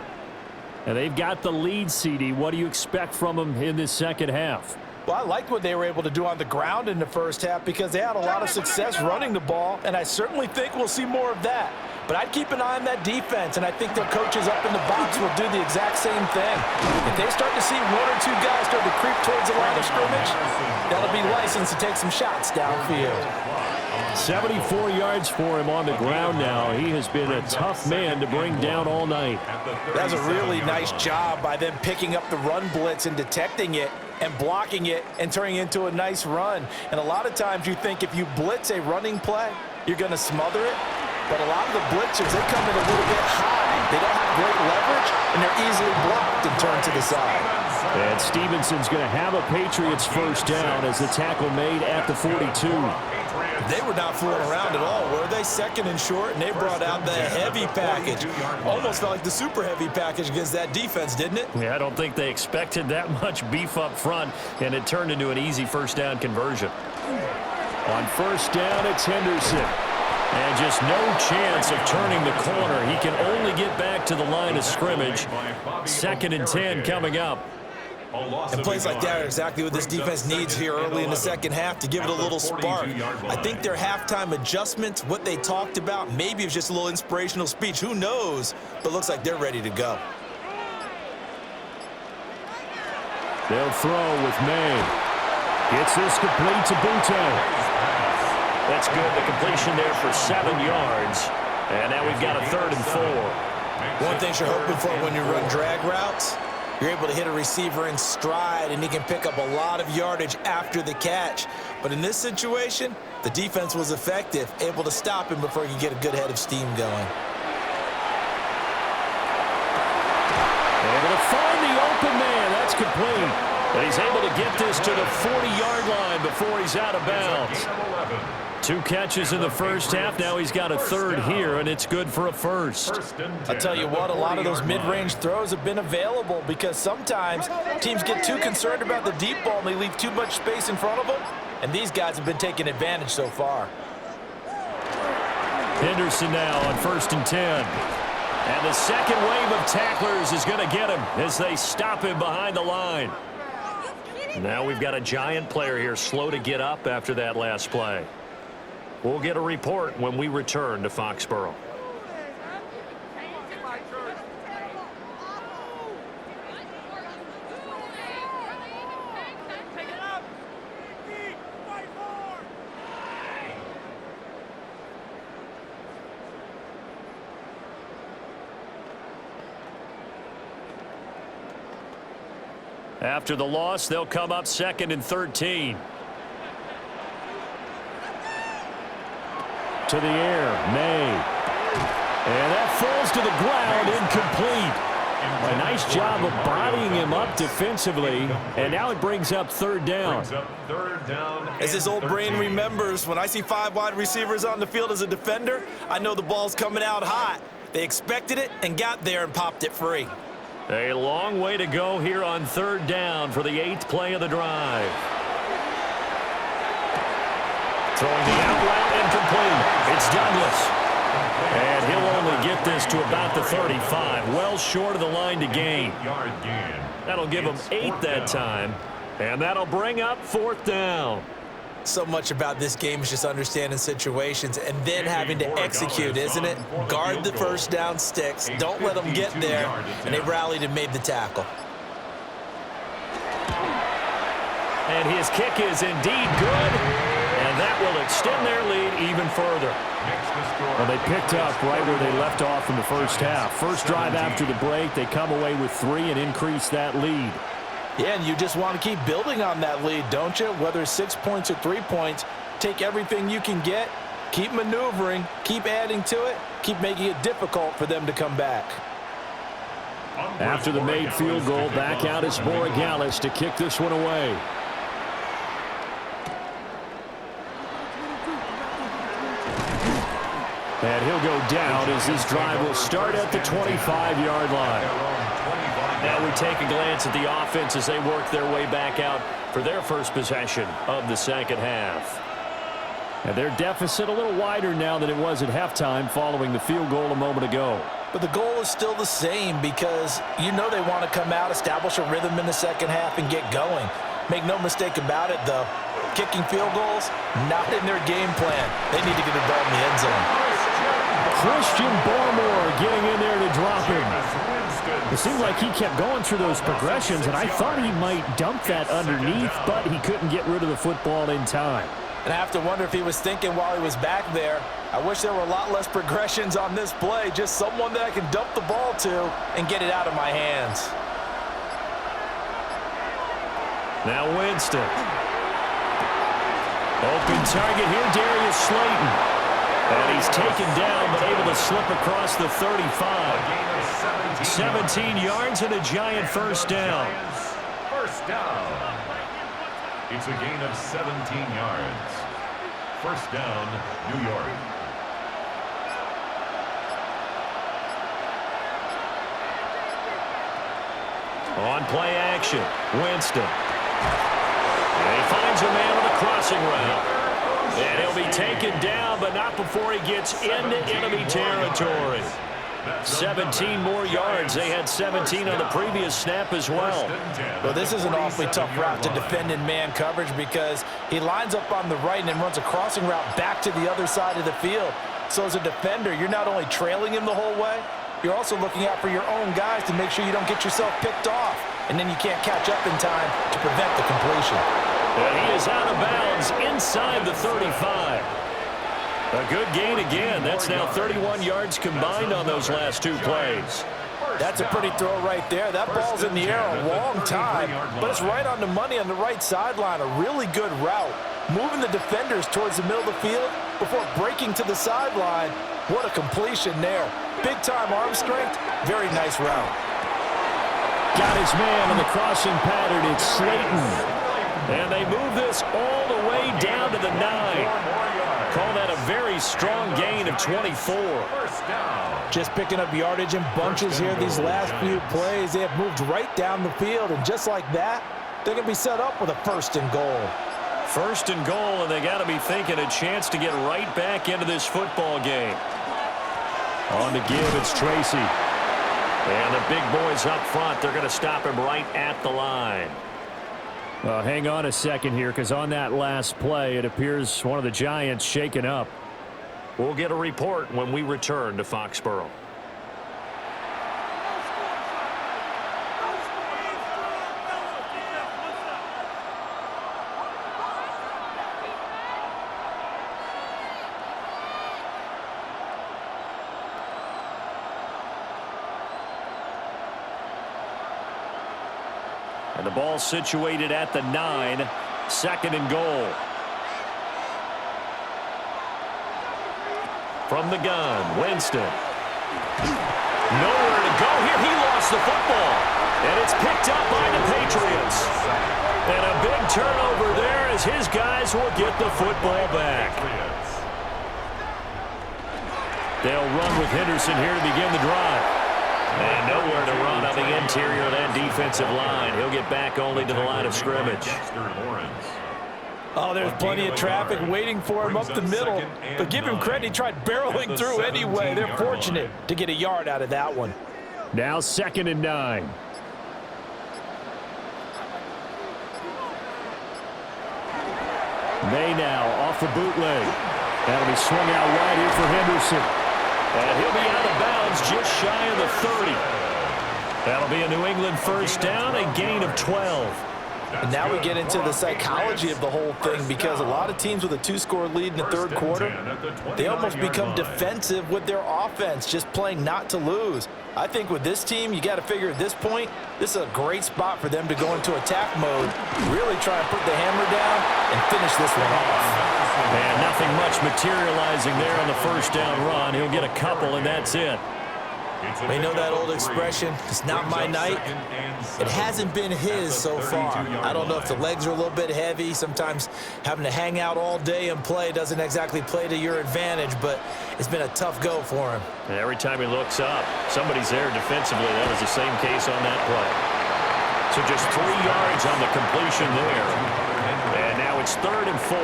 And they've got the lead, CD. What do you expect from them in this second half? Well, I liked what they were able to do on the ground in the first half because they had a lot of success running the ball, and I certainly think we'll see more of that. But I'd keep an eye on that defense, and I think their coaches up in the box will do the exact same thing. If they start to see 1 or 2 guys start to creep towards the line of scrimmage, that'll be licensed to take some shots downfield. 74 yards for him on the ground now. He has been a tough man to bring down all night. That's a really nice job by them picking up the run blitz and detecting it and blocking it and turning it into a nice run. And a lot of times you think if you blitz a running play, you're going to smother it. But a lot of the blitzers, they come in a little bit high. They don't have great leverage, and they're easily blocked and turned to the side. And Stevenson's going to have a Patriots first down as the tackle made at the 42. They were not fooling around at all, were they? Second and short, and they brought out the heavy package. Almost felt like the super heavy package against that defense, didn't it? Yeah, I don't think they expected that much beef up front, and it turned into an easy first down conversion. On first down, it's Henderson. And just no chance of turning the corner. He can only get back to the line of scrimmage. 2nd and 10 coming up. And plays like that are exactly what this defense needs here early in the second half to give it a little spark. I think their halftime adjustments, what they talked about, maybe it was just a little inspirational speech. Who knows? But it looks like they're ready to go. They'll throw with Maye. Gets this complete to Thibodeaux. That's good. The completion there for 7 yards. And now we've got a 3rd and 4. One thing you're hoping for when you run drag routes, you're able to hit a receiver in stride, and he can pick up a lot of yardage after the catch. But in this situation, the defense was effective, able to stop him before he could get a good head of steam going. Able to find the open man. That's complete. And he's able to get this to the 40-yard line before he's out of bounds. 2 catches in the first half. Now he's got a 3rd here, and it's good for a first. I'll tell you what, a lot of those mid-range throws have been available because sometimes teams get too concerned about the deep ball and they leave too much space in front of them, and these guys have been taking advantage so far. Henderson now on 1st and 10. And the second wave of tacklers is going to get him as they stop him behind the line. Now we've got a giant player here slow to get up after that last play. We'll get a report when we return to Foxborough. After the loss, they'll come up 2nd and 13. To the air, Maye. And that falls to the ground, incomplete. A nice job of bodying him up defensively, and now it brings up 3rd down. As his old brain remembers, when I see 5 wide receivers on the field as a defender, I know the ball's coming out hot. They expected it and got there and popped it free. A long way to go here on 3rd down for the 8th play of the drive. Throwing the out route incomplete. It's Douglas. And he'll only get this to about the 35. Well short of the line to gain. That'll give him 8 that time. And that'll bring up 4th down. So much about this game is just understanding situations and then having to execute, isn't it? Guard the first down sticks. Don't let them get there. And they rallied and made the tackle. And his kick is indeed good. And that will extend their lead even further. Well, they picked up right where they left off in the first half. First drive after the break, they come away with 3 and increase that lead. Yeah, and you just want to keep building on that lead, don't you? Whether it's 6 points or 3 points, take everything you can get, keep maneuvering, keep adding to it, keep making it difficult for them to come back. After the made field goal, back out is Borregales to kick this one away. And he'll go down as this drive will start at the 25-yard line. Now we take a glance at the offense as they work their way back out for their first possession of the second half. And their deficit a little wider now than it was at halftime following the field goal a moment ago. But the goal is still the same because you know they want to come out, establish a rhythm in the second half, and get going. Make no mistake about it, though. Kicking field goals, not in their game plan. They need to get the ball in the end zone. Christian Barmore getting in there to drop him. It seemed like he kept going through those progressions, and I thought he might dump that underneath, but he couldn't get rid of the football in time. And I have to wonder if he was thinking while he was back there, I wish there were a lot less progressions on this play, just someone that I can dump the ball to and get it out of my hands. Now Winston. Open target here, Darius Slayton. And he's taken down, but able to slip across the 35. 17 yards and a giant first down. First down. It's a gain of 17 yards. First down, New York. On play action, Winston. And he finds a man on a crossing route. And he'll be taken down, but not before he gets into enemy territory. 17 more yards. They had 17 on the previous snap as well. Well, this is an awfully tough route to defend in man coverage because he lines up on the right and then runs a crossing route back to the other side of the field. So as a defender, you're not only trailing him the whole way, you're also looking out for your own guys to make sure you don't get yourself picked off. And then you can't catch up in time to prevent the completion. And he is out of bounds inside the 35. A good gain again. That's now 31 yards combined on those last two plays. That's a pretty throw right there. That ball's in the air a long time, but it's right on the money on the right sideline. A really good route. Moving the defenders towards the middle of the field before breaking to the sideline. What a completion there. Big-time arm strength. Very nice route. Got his man on the crossing pattern. It's Slayton. And they move this all the way down to the 9. Call that a very strong gain of 24. Just picking up yardage in bunches here these last few plays. They have moved right down the field, and just like that, they're going to be set up with a first and goal. First and goal, and they got to be thinking a chance to get right back into this football game. On to give, it's Tracy. And the big boys up front, they're going to stop him right at the line. Well, hang on a second here, because on that last play, it appears one of the Giants shaken up. We'll get a report when we return to Foxborough. And the ball situated at the 9, second and goal. From the gun, Winston. Nowhere to go here. He lost the football. And it's picked up by the Patriots. And a big turnover there as his guys will get the football back. They'll run with Henderson here to begin the drive. And nowhere to run on the interior of that defensive line. He'll get back only to the line of scrimmage. Oh, there's plenty of traffic waiting for him up the middle. But give him credit, he tried barreling through anyway. They're fortunate to get a yard out of that one. Now second and 9. Maye now off the bootleg. That'll be swung out wide here for Henderson. And he'll be out of bounds just shy of the 30. That'll be a New England first down, a gain of 12. And now we get into the psychology of the whole thing because a lot of teams with a 2-score lead in the third quarter, they almost become defensive with their offense, just playing not to lose. I think with this team, you got to figure at this point, this is a great spot for them to go into attack mode, really try and put the hammer down and finish this one off. And nothing much materializing there on the first down run. He'll get a couple, and that's it. You know that old expression, it's not my night. It hasn't been his so far. I don't know if the legs are a little bit heavy. Sometimes having to hang out all day and play doesn't exactly play to your advantage, but it's been a tough go for him. And every time he looks up, somebody's there defensively. That was the same case on that play. So just 3 yards on the completion there. And now it's 3rd and 4.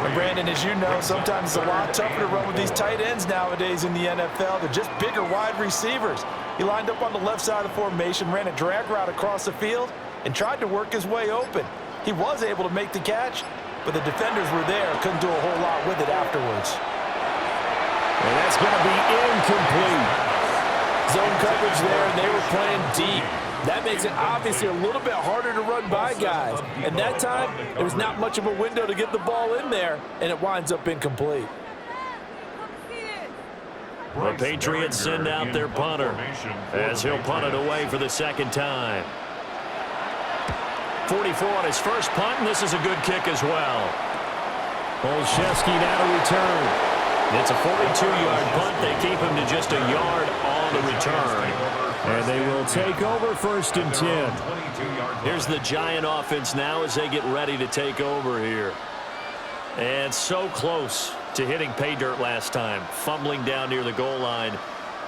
And Brandon, as you know, sometimes it's a lot tougher to run with these tight ends nowadays in the NFL. They're just bigger wide receivers. He lined up on the left side of the formation, ran a drag route across the field, and tried to work his way open. He was able to make the catch, but the defenders were there, couldn't do a whole lot with it afterwards. And that's going to be incomplete. Zone coverage there, and they were playing deep. That makes it obviously a little bit harder to run by guys. And that time, there was not much of a window to get the ball in there, and it winds up incomplete. The Patriots send out their punter as he'll punt it away for the second time. 44 on his first punt, and this is a good kick as well. Olszewski now to return. It's a 42-yard punt. They keep him to just a yard on the return. And they will take over 1st and 10. Here's the Giant offense now as they get ready to take over here. And so close to hitting pay dirt last time, fumbling down near the goal line.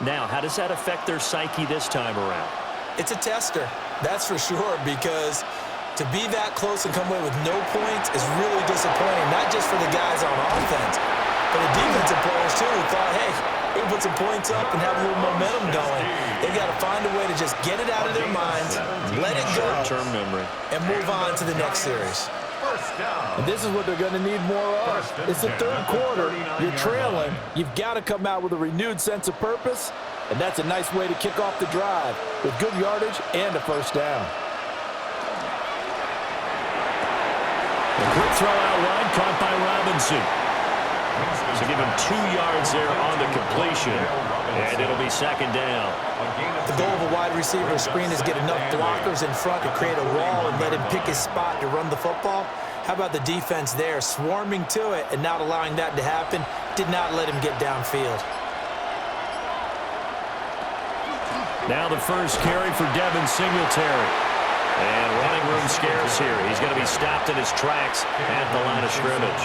Now, how does that affect their psyche this time around? It's a tester, that's for sure, because to be that close and come away with no points is really disappointing, not just for the guys on offense, but the defensive players, too, who thought, hey, we can put some points up and have a little momentum going. They've got to find a way to just get it out of their minds, let it go, short-term memory, and move on to the next series. And this is what they're going to need more of. It's the 3rd quarter. You're trailing. You've got to come out with a renewed sense of purpose, and that's a nice way to kick off the drive with good yardage and a 1st down. A quick throw out wide, caught by Robinson. So give him 2 yards there on the completion, and it'll be 2nd down. The goal of a wide receiver screen is get enough blockers in front to create a wall and let him pick his spot to run the football. How about the defense there, swarming to it and not allowing that to happen? Did not let him get downfield. Now the first carry for Devin Singletary. And running room scarce here. He's going to be stopped in his tracks at the line of scrimmage.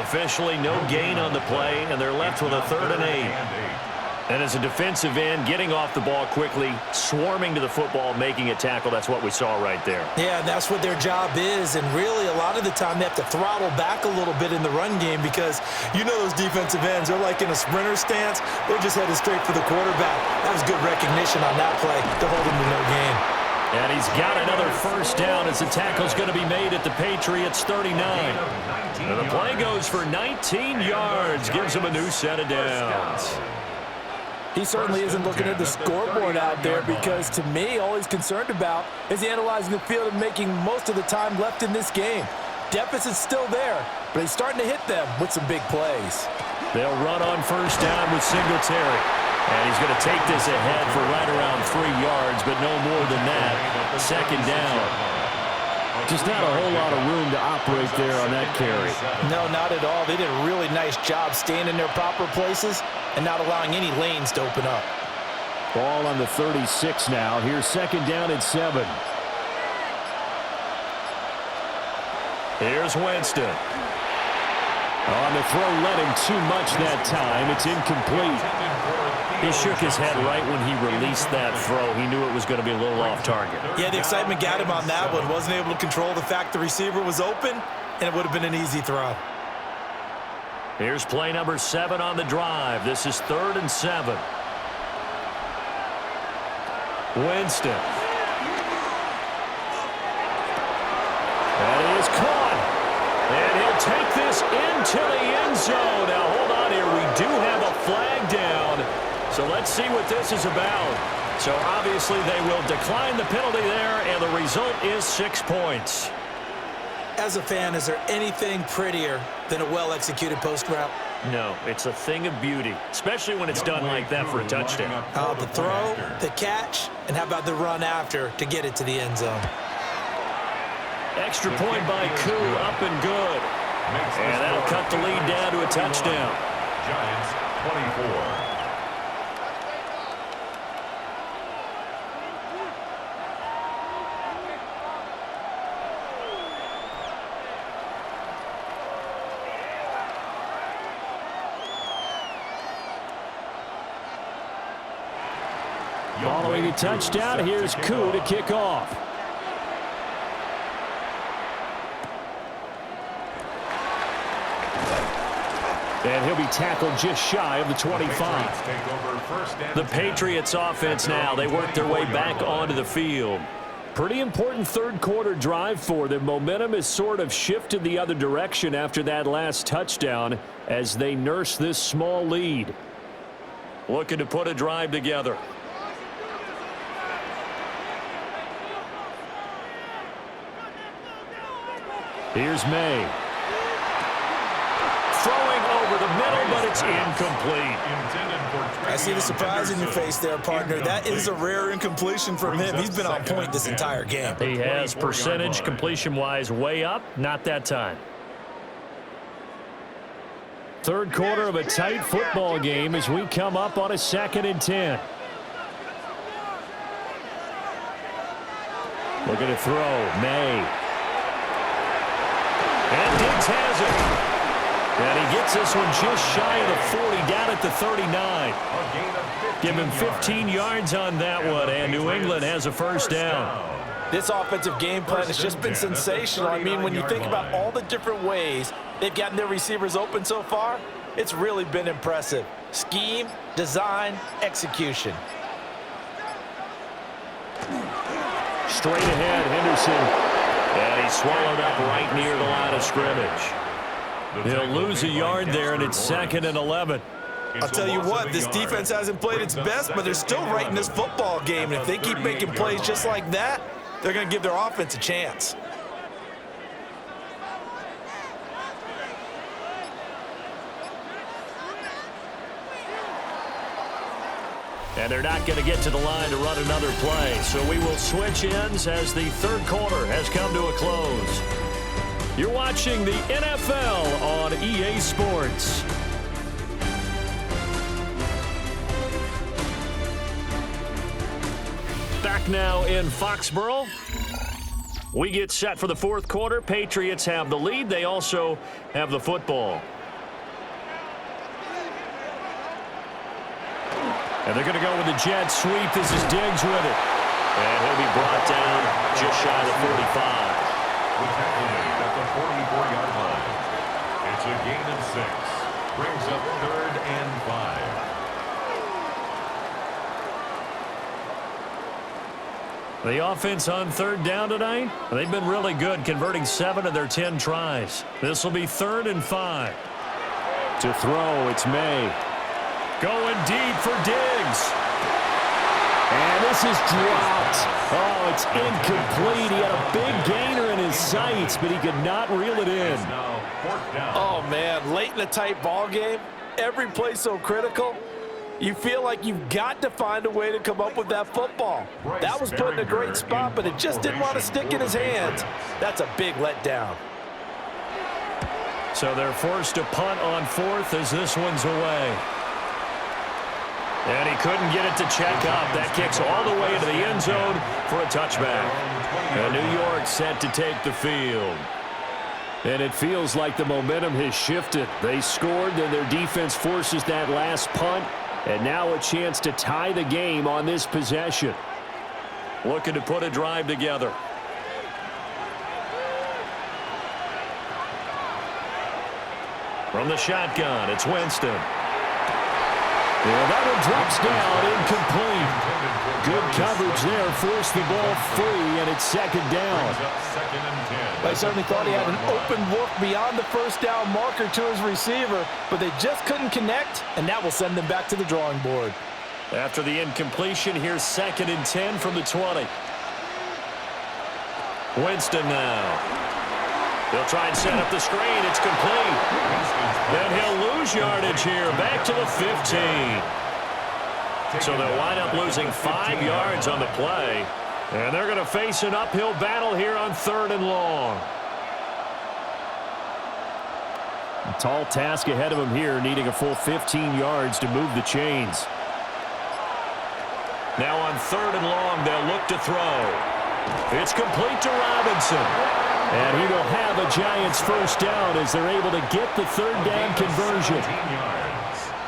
Officially no gain on the play, and they're left with a 3rd and 8. And as a defensive end, getting off the ball quickly, swarming to the football, making a tackle, that's what we saw right there. Yeah, that's what their job is, and really a lot of the time they have to throttle back a little bit in the run game because you know those defensive ends, they're like in a sprinter stance. They're just headed straight for the quarterback. That was good recognition on that play to hold him to no gain. And he's got another 1st down as the tackle's going to be made at the Patriots 39. And the play goes for 19 yards, gives him a new set of downs. He certainly isn't looking at the scoreboard out there because, to me, all he's concerned about is analyzing the field and making most of the time left in this game. Deficit's still there, but he's starting to hit them with some big plays. They'll run on 1st down with Singletary. And he's going to take this ahead for right around 3 yards, but no more than that. 2nd down. Just not a whole lot of room to operate there on that carry. No, not at all. They did a really nice job staying in their proper places and not allowing any lanes to open up. Ball on the 36 now. Here's 2nd down and 7. Here's Winston. On the throw, let him too much that time. It's incomplete. He shook his head right when he released that throw. He knew it was going to be a little off target. Yeah, the excitement got him on that one. Wasn't able to control the fact the receiver was open, and it would have been an easy throw. Here's play number 7 on the drive. This is 3rd and 7. Winston. That is caught. And he'll take this into the end zone. Now, hold on here. We do have a flag down. So let's see what this is about. So obviously they will decline the penalty there, and the result is 6 points. As a fan, is there anything prettier than a well-executed post route? No, it's a thing of beauty, especially when it's done like that for a touchdown. The throw, the catch, and how about the run after to get it to the end zone? Extra point by Koo, up and good. And that'll cut the lead down to a touchdown. Giants 24. Following a touchdown, here's Koo to kick off. And he'll be tackled just shy of the 25. The Patriots offense now, they work their way back onto the field. Pretty important third quarter drive for them. Momentum has sort of shifted the other direction after that last touchdown as they nurse this small lead. Looking to put a drive together. Here's Maye. Throwing over the middle, but it's incomplete. I see the surprise in your face there, partner. That is a rare incompletion from him. He's been on point this entire game. He has percentage completion-wise way up. Not that time. Third quarter of a tight football game as we come up on a 2nd and 10. Looking to throw. Maye. And Diggs has it. And he gets this one just shy of the 40, down at the 39. Give him 15 yards on that one, and New England has a first down. This offensive game plan has just been sensational. I mean, when you think about all the different ways they've gotten their receivers open so far, it's really been impressive. Scheme, design, execution. Straight ahead, Henderson. And he's swallowed up right near the line of scrimmage. He'll lose a yard there, and it's 2nd and 11. I'll tell you what, this defense hasn't played its best, but they're still right in this football game. And if they keep making plays just like that, they're going to give their offense a chance. And they're not going to get to the line to run another play. So we will switch ends as the third quarter has come to a close. You're watching the NFL on EA Sports. Back now in Foxborough. We get set for the fourth quarter. Patriots have the lead. They also have the football. And they're going to go with the jet sweep. This is Diggs with it. And he'll be brought down just shy of the 45. The tackle made at the 44-yard line. It's a gain of 6. Brings up 3rd and 5. The offense on third down tonight, they've been really good, converting 7 of their 10 tries. This will be 3rd and 5. To throw, it's Maye. Going deep for Diggs. And this is dropped. Oh, it's incomplete. He had a big gainer in his sights, but he could not reel it in. Oh, man, late in a tight ball game, every play so critical. You feel like you've got to find a way to come up with that football. That was put in a great spot, but it just didn't want to stick in his hands. That's a big letdown. So they're forced to punt on 4th as this one's away. And he couldn't get it to check up. That kicks all the way into the end zone for a touchback. And New York set to take the field. And it feels like the momentum has shifted. They scored, then their defense forces that last punt. And now a chance to tie the game on this possession. Looking to put a drive together. From the shotgun, it's Winston. And that one drops down, incomplete. Good coverage there, forced the ball free, and it's 2nd down. I certainly thought he had an open look beyond the first down marker to his receiver, but they just couldn't connect, and that will send them back to the drawing board. After the incompletion, here's 2nd and 10 from the 20. Winston now. They'll try and set up the screen. It's complete. Then he'll lose yardage here. Back to the 15. So they'll wind up losing 5 yards on the play. And they're going to face an uphill battle here on 3rd and long. A tall task ahead of him here, needing a full 15 yards to move the chains. Now on 3rd and long, they'll look to throw. It's complete to Robinson. And he will have a Giants first down as they're able to get the 3rd down conversion.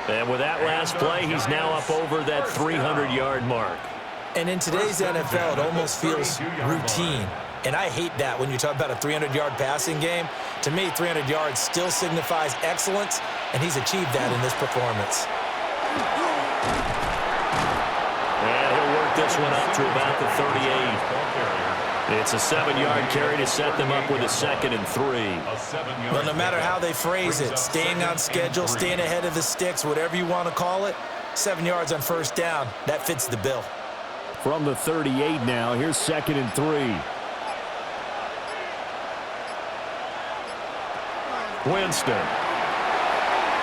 And with that last play, he's now up over that 300-yard mark. And in today's NFL, it almost feels routine. And I hate that when you talk about a 300-yard passing game. To me, 300 yards still signifies excellence, and he's achieved that in this performance. And he'll work this one up to about the 38. It's a 7-yard carry to set them up with a 2nd and 3. Well, no matter how they phrase it, staying on schedule, staying ahead of the sticks, whatever you want to call it, 7 yards on first down, that fits the bill. From the 38 now, here's 2nd and 3. Winston.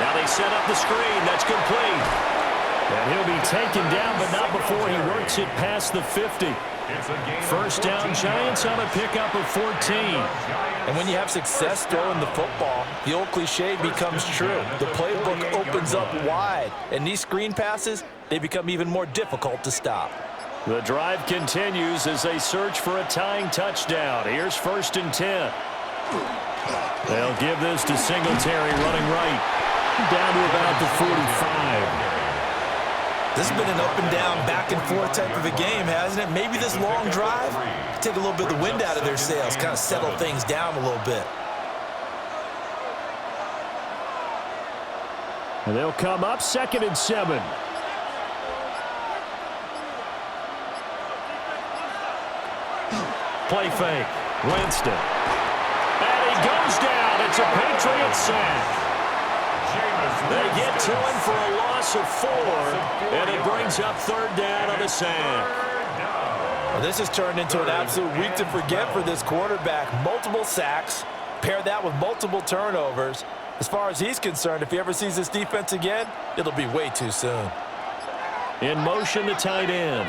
Now they set up the screen. That's complete. And he'll be taken down, but not before he works it past the 50. First down, Giants on a pickup of 14. And when you have success throwing the football, the old cliche becomes true. The playbook opens up wide, and these screen passes, they become even more difficult to stop. The drive continues as they search for a tying touchdown. Here's 1st and 10. They'll give this to Singletary running right. Down to about the 45. This has been an up-and-down, back-and-forth type of a game, hasn't it? Maybe this long drive, take a little bit of the wind out of their sails, kind of settle things down a little bit. And they'll come up 2nd and 7. Play fake. Winston. And he goes down. It's a Patriots sack. They get to him for a loss of 4, and it brings up 3rd down on the sack. Well, this has turned into an absolute week to forget for this quarterback. Multiple sacks, pair that with multiple turnovers. As far as he's concerned, if he ever sees this defense again, it'll be way too soon. In motion, the tight end.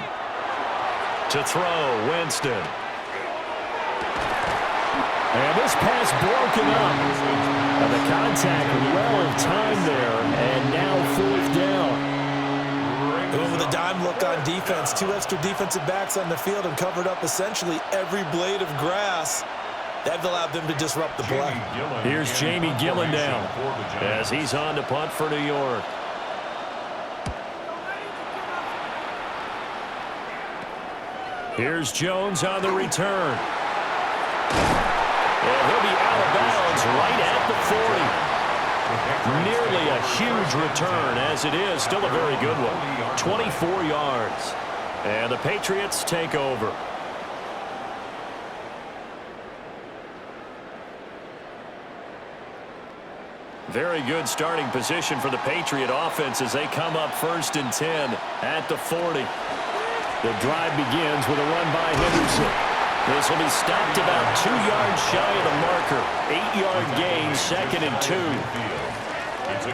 To throw, Winston. And this pass broken up. And the contact well timed there, and now 4th down. Going with a dime look on defense, 2 extra defensive backs on the field and covered up essentially every blade of grass. That allowed them to disrupt the play. Here's Jamie Gillen now as he's on to punt for New York. Here's Jones on the return. And he'll be out of bounds right at the 40. Nearly a huge return as it is. Still a very good one. 24 yards. And the Patriots take over. Very good starting position for the Patriot offense as they come up 1st and 10 at the 40. The drive begins with a run by Henderson. This will be stopped about 2 yards shy of the marker. 8-yard gain, 2nd and 2.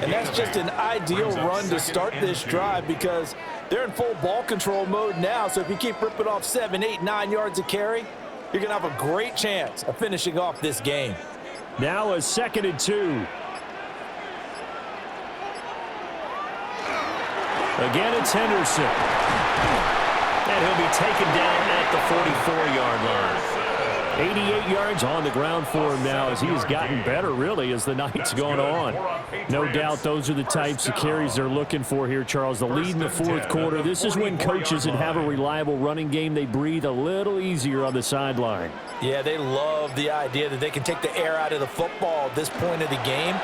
And that's just an ideal run to start this drive because they're in full ball control mode now. So if you keep ripping off 7, 8, 9 yards of carry, you're going to have a great chance of finishing off this game. Now a 2nd and 2. Again, it's Henderson. And he'll be taken down at the 44-yard line. 88 yards on the ground for him now as he has gotten better, really, as the night's gone on. No doubt those are the types of carries they're looking for here, Charles. The lead in the 4th quarter. This is when coaches that have a reliable running game, they breathe a little easier on the sideline. Yeah, they love the idea that they can take the air out of the football at this point of the game.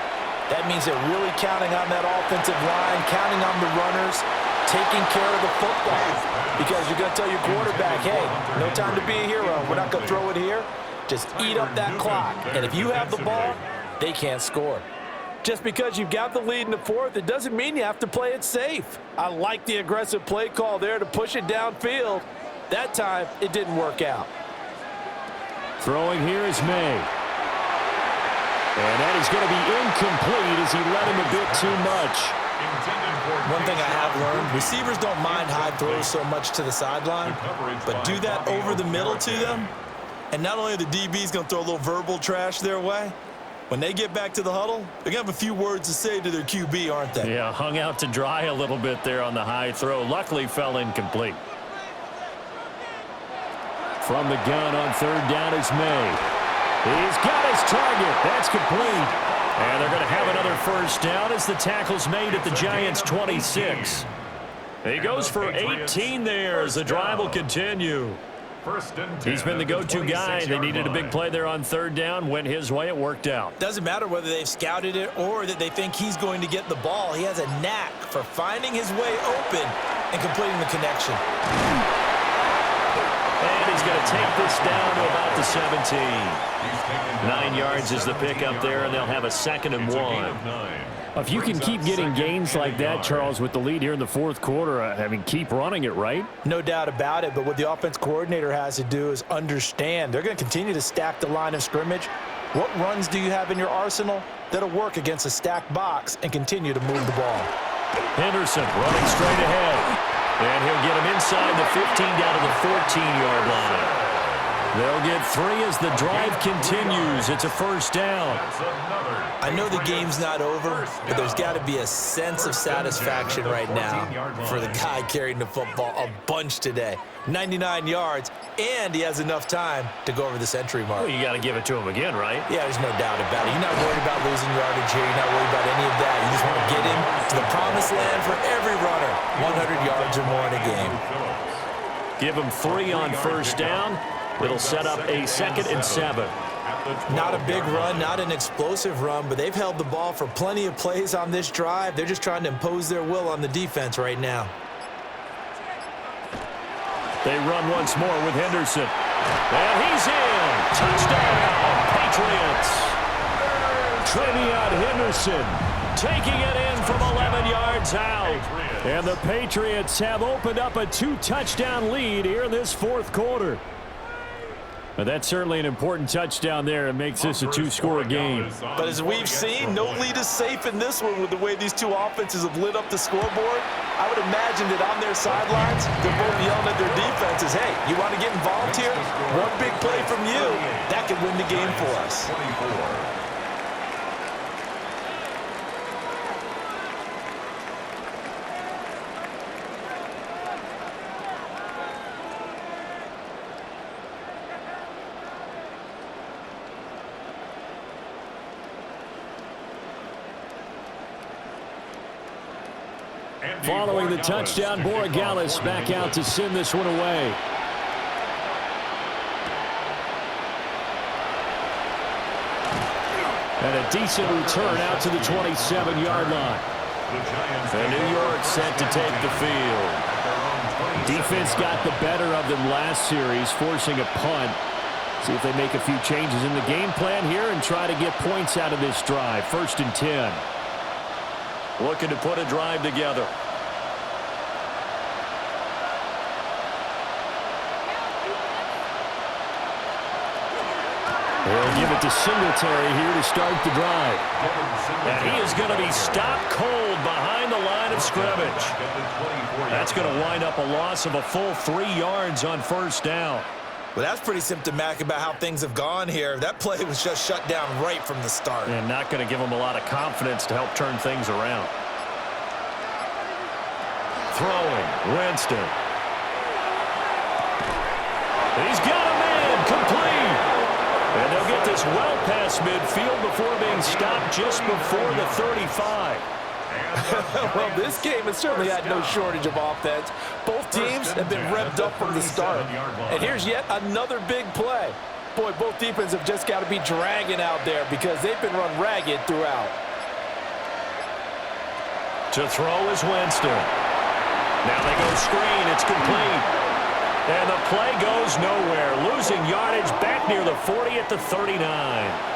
That means they're really counting on that offensive line, counting on the runners, taking care of the football. Because you're going to tell your quarterback, hey, no time to be a hero. We're not going to throw it here. Just eat up that clock. And if you have the ball, they can't score. Just because you've got the lead in the 4th, it doesn't mean you have to play it safe. I like the aggressive play call there to push it downfield. That time, it didn't work out. Throwing here is May. And that is going to be incomplete as he let him a bit too much. One thing I have learned, receivers don't mind high throws so much to the sideline, but do that over the middle to them, and not only are the DBs going to throw a little verbal trash their way, when they get back to the huddle, they're going to have a few words to say to their QB, aren't they? Yeah, hung out to dry a little bit there on the high throw. Luckily fell incomplete. From the gun on 3rd down is May. He's got his target. That's complete. And they're going to have another first down as the tackle's made at the Giants' 26. He goes for 18 there as the drive will continue. He's been the go-to guy. They needed a big play there on third down. Went his way. It worked out. Doesn't matter whether they've scouted it or that they think he's going to get the ball. He has a knack for finding his way open and completing the connection. And he's going to take this down to about the 17. 9 yards is the pickup there, and they'll have a 2nd and 1. If you can keep getting gains like that, Charles, with the lead here in the fourth quarter, I mean, keep running it, right? No doubt about it, but what the offense coordinator has to do is understand. They're going to continue to stack the line of scrimmage. What runs do you have in your arsenal that'll work against a stacked box and continue to move the ball? Henderson running straight ahead. And he'll get him inside the 15 down to the 14-yard line. They'll get 3 as the drive continues. It's a first down. I know the game's not over, but there's got to be a sense of satisfaction right now for the guy carrying the football a bunch today. 99 yards, and he has enough time to go over the century mark. Well, you got to give it to him again, right? Yeah, there's no doubt about it. You're not worried about losing yardage here. You're not worried about any of that. You just want to get him to the promised land for every runner. 100 yards or more in a game. Give him 3 on first down. It'll set up a 2nd and 7. Not a big run, not an explosive run, but they've held the ball for plenty of plays on this drive. They're just trying to impose their will on the defense right now. They run once more with Henderson. And he's in. Touchdown, Patriots. Trevion Henderson taking it in from 11 yards out. And the Patriots have opened up a 2-touchdown lead here in this fourth quarter. But that's certainly an important touchdown there. It makes this a 2-score game. But as we've seen, no lead is safe in this one with the way these two offenses have lit up the scoreboard. I would imagine that on their sidelines, they're both yelling at their defenses, hey, you want to get involved here? One big play from you, that could win the game for us. Following the touchdown, Borregales back out to send this one away. And a decent return out to the 27-yard line. And New York set to take the field. Defense got the better of them last series, forcing a punt. See if they make a few changes in the game plan here and try to get points out of this drive. 1st and 10. Looking to put a drive together. They'll give it to Singletary here to start the drive. And he is going to be stopped cold behind the line of scrimmage. That's going to wind up a loss of a full 3 yards on first down. Well, that's pretty symptomatic about how things have gone here. That play was just shut down right from the start. And not going to give them a lot of confidence to help turn things around. Throwing, Winston. He's got him in, complete. And they'll get this well past midfield before being stopped just before the 35. Well, this game has certainly had no shortage of offense. Both teams have been revved up from the start. And here's yet another big play. Boy, both defenses have just got to be dragging out there because they've been run ragged throughout. To throw is Winston. Now they go screen. It's complete. And the play goes nowhere. Losing yardage back near the 40 at the 39.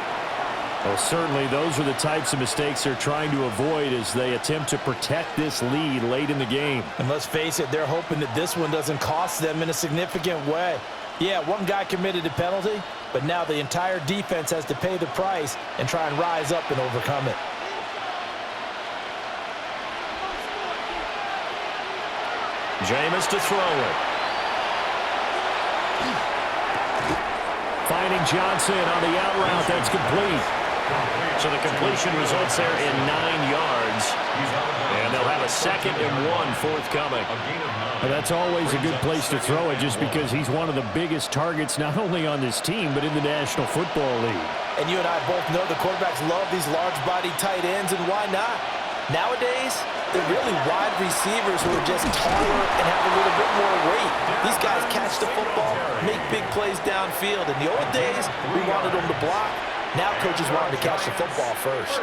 Well, certainly those are the types of mistakes they're trying to avoid as they attempt to protect this lead late in the game. And let's face it, they're hoping that this one doesn't cost them in a significant way. Yeah, one guy committed a penalty, but now the entire defense has to pay the price and try and rise up and overcome it. Jameis to throw it. Finding Johnson on the out route. That's complete. So the completion results there in 9 yards. And they'll have a 2nd and 1 forthcoming. And that's always a good place to throw it just because he's one of the biggest targets not only on this team but in the National Football League. And you and I both know the quarterbacks love these large-bodied tight ends, and why not? Nowadays, They're really wide receivers who are just taller and have a little bit more weight. These guys catch the football, make big plays downfield. In the old days, we wanted them to block. Now coaches want them to catch the football first.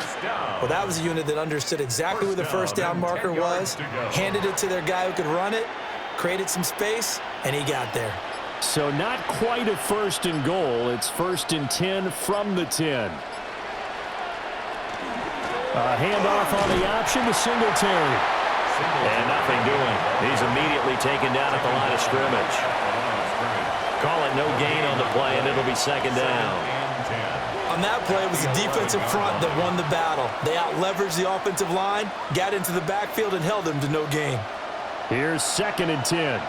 Well, that was a unit that understood exactly where the first down marker was, handed it to their guy who could run it, created some space, and he got there. So not quite a first and goal. It's 1st and 10 from the 10. A handoff on the option to Singletary. And nothing doing. He's immediately taken down at the line of scrimmage. Call it no gain on the play, and it'll be 2nd down. On that play, it was the defensive front that won the battle. They out-leveraged the offensive line, got into the backfield, and held them to no gain. Here's 2nd and 10.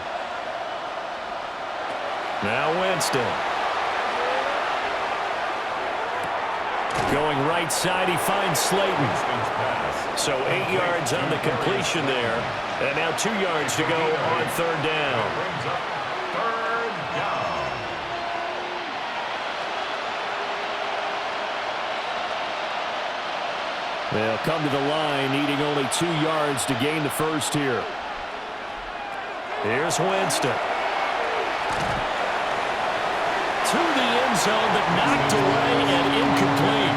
Now Winston. Going right side, he finds Slayton. So 8 yards on the completion there. And now 2 yards to go on 3rd down. They'll come to the line, needing only 2 yards to gain the first here. Here's Winston. To the end zone, but knocked away and incomplete.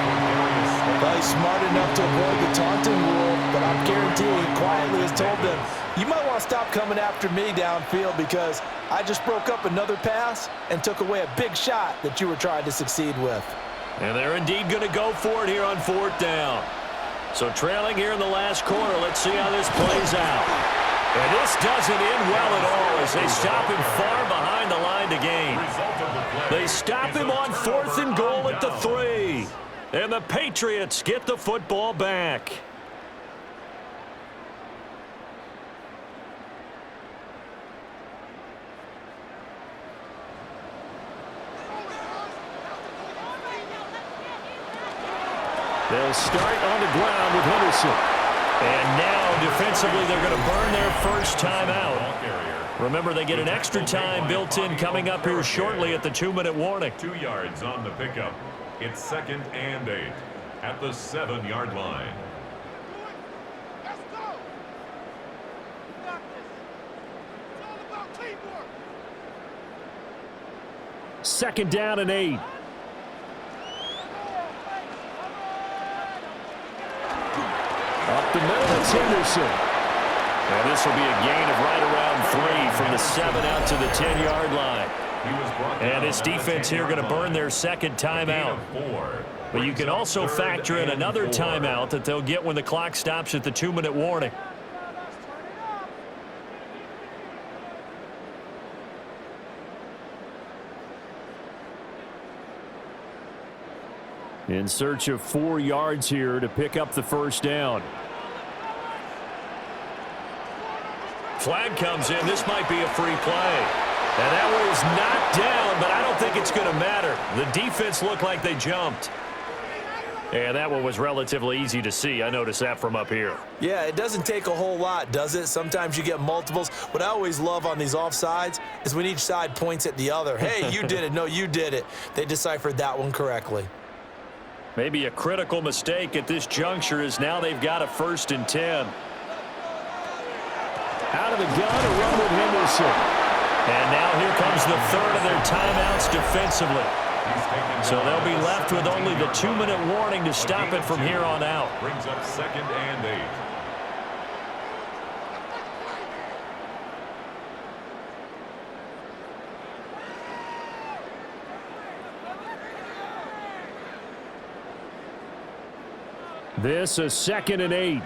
Well, he's smart enough to avoid the taunting rule, but I'm guaranteeing he quietly has told them, you might want to stop coming after me downfield because I just broke up another pass and took away a big shot that you were trying to succeed with. And they're indeed going to go for it here on 4th down. So trailing here in the last quarter, let's see how this plays out. And this doesn't end well at all as they stop him far behind the line to gain. They stop him on 4th and goal at the 3. And the Patriots get the football back. They'll start on the ground with Henderson. And now, defensively, they're going to burn their first timeout. Remember, they get an extra time built in coming up here shortly at the 2-minute warning. 2 yards on the pickup. It's 2nd and 8 at the 7-yard line. Let's go. We got this. It's all about teamwork. 2nd down and 8. Up the middle, it's Henderson. And this will be a gain of right around 3 from the 7 out to the 10-yard line. And this defense here going to burn their 2nd timeout. But you can also factor in another timeout that they'll get when the clock stops at the 2-minute warning. In search of 4 yards here to pick up the first down. Flag comes in. This might be a free play. And that one is knocked down, but I don't think it's going to matter. The defense looked like they jumped. And that one was relatively easy to see. I noticed that from up here. Yeah, it doesn't take a whole lot, does it? Sometimes you get multiples. What I always love on these offsides is when each side points at the other. Hey, you did it. No, you did it. They deciphered that one correctly. Maybe a critical mistake at this juncture is now they've got a 1st and 10. Out of the gun, a run with Henderson. And now here comes the 3rd of their timeouts defensively. So they'll be left with only the 2-minute warning to stop it from here on out. Brings up 2nd and 8. This is 2nd and 8.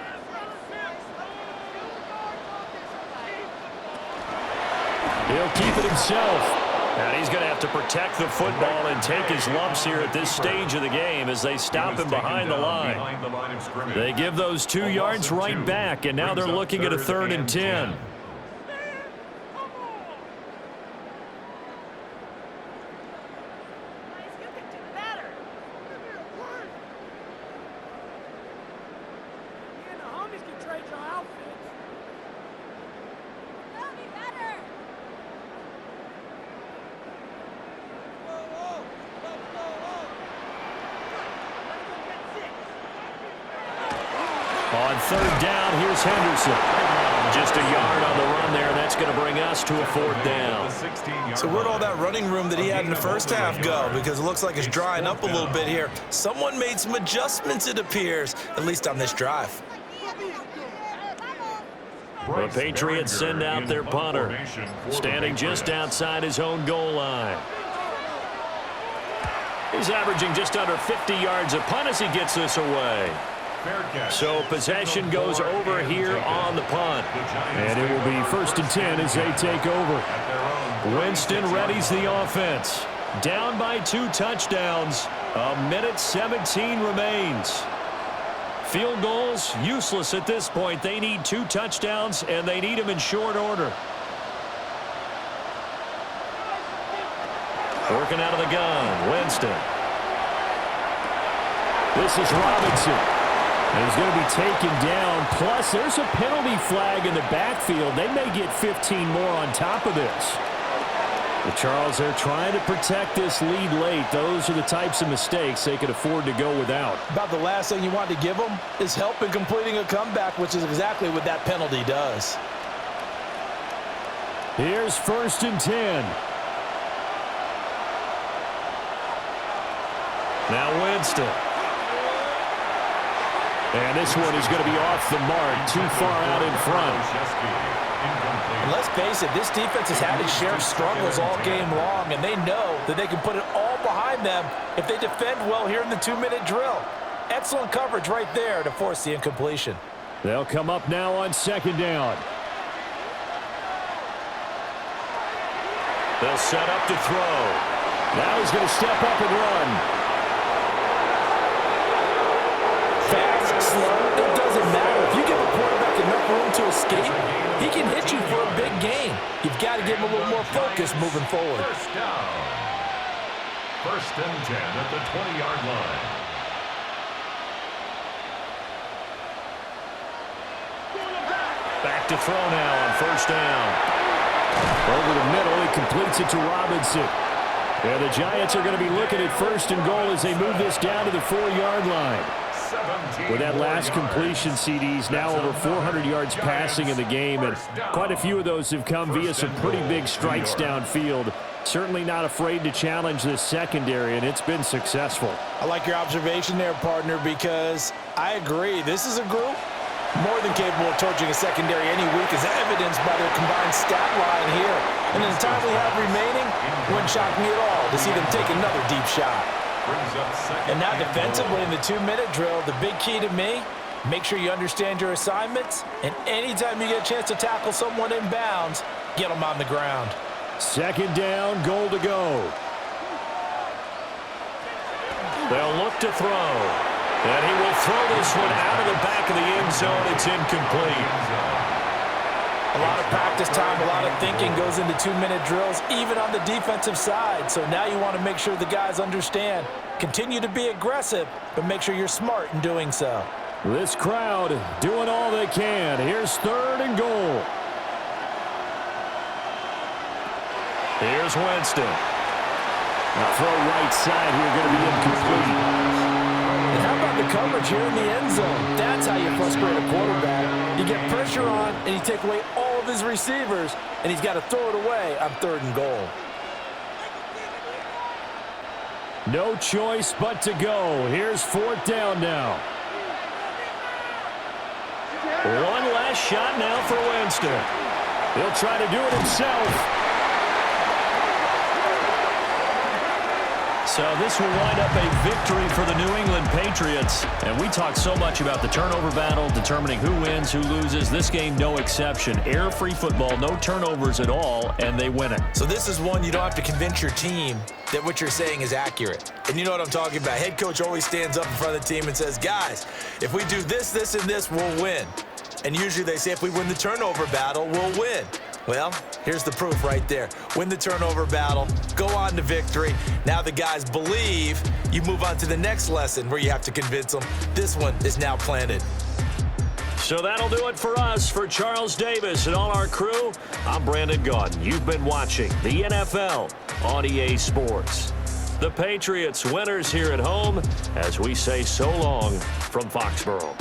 He'll keep it himself. And he's going to have to protect the football and take his lumps here at this stage of the game as they stop him behind the line. They give those 2 yards right back, and now they're looking at a 3rd and 10. On third down, here's Henderson. Just a yard on the run there, and that's going to bring us to a fourth down. So where'd all that running room that he had in the first half go? Because it looks like it's drying up a little bit here. Someone made some adjustments, it appears, at least on this drive. The Patriots send out their punter, standing just outside his own goal line. He's averaging just under 50 yards a punt as he gets this away. So possession goes over here on the punt. And it will be 1st and 10 as they take over. Winston readies the offense. Down by 2 touchdowns. A minute 17 remains. Field goals, useless at this point. They need 2 touchdowns, and they need them in short order. Working out of the gun, Winston. This is Robinson. And he's going to be taken down. Plus, there's a penalty flag in the backfield. They may get 15 more on top of this. But Charles, they're trying to protect this lead late. Those are the types of mistakes they could afford to go without. About the last thing you want to give them is help in completing a comeback, which is exactly what that penalty does. Here's 1st and 10. Now Winston. And this one is going to be off the mark, too far out in front. And let's face it, this defense has had its share of struggles all game long, and they know that they can put it all behind them if they defend well here in the 2-minute drill. Excellent coverage right there to force the incompletion. They'll come up now on 2nd down. They'll set up to throw. Now he's going to step up and run. Fast, slow, it doesn't matter. If you give a quarterback enough room to escape, he can hit you for a big gain. You've got to give him a little more focus moving forward. First down. 1st and 10 at the 20-yard line. Back to throw now on 1st down. Over the middle, he completes it to Robinson. Yeah, the Giants are going to be looking at 1st and goal as they move this down to the 4-yard line. With that last completion, CDs now over 400 yards passing in the game, and quite a few of those have come via some pretty big strikes downfield. Certainly not afraid to challenge this secondary, and it's been successful. I like your observation there, partner, because I agree. This is a group more than capable of torching a secondary any week, as evidenced by their combined stat line here. And in the time we have remaining, wouldn't shock me at all to see them take another deep shot. And now defensively in the 2-minute drill, the big key to me, make sure you understand your assignments, and anytime you get a chance to tackle someone in bounds, get them on the ground. 2nd down, goal to go. They'll look to throw. And he will throw this one out of the back of the end zone. It's incomplete. A lot of practice time, a lot of thinking goes into 2-minute drills, even on the defensive side. So now you want to make sure the guys understand. Continue to be aggressive, but make sure you're smart in doing so. This crowd doing all they can. Here's 3rd and goal. Here's Winston. Now throw right side here, going to be incomplete. And how about the coverage here in the end zone? That's how you frustrate a quarterback. You get pressure on, and you take away all of his receivers, and he's got to throw it away on 3rd and goal. No choice but to go. Here's 4th down now. One last shot now for Winston. He'll try to do it himself. So this will wind up a victory for the New England Patriots. And we talk so much about the turnover battle, determining who wins, who loses. This game, no exception. Error-free football, no turnovers at all, and they win it. So this is one you don't have to convince your team that what you're saying is accurate. And you know what I'm talking about. Head coach always stands up in front of the team and says, guys, if we do this, this, and this, we'll win. And usually they say if we win the turnover battle, we'll win. Well, here's the proof right there. Win the turnover battle, go on to victory. Now the guys believe. You move on to the next lesson where you have to convince them. This one is now planted. So that'll do it for us. For Charles Davis and all our crew, I'm Brandon Gaudin. You've been watching the NFL on EA Sports. The Patriots winners here at home as we say so long from Foxborough.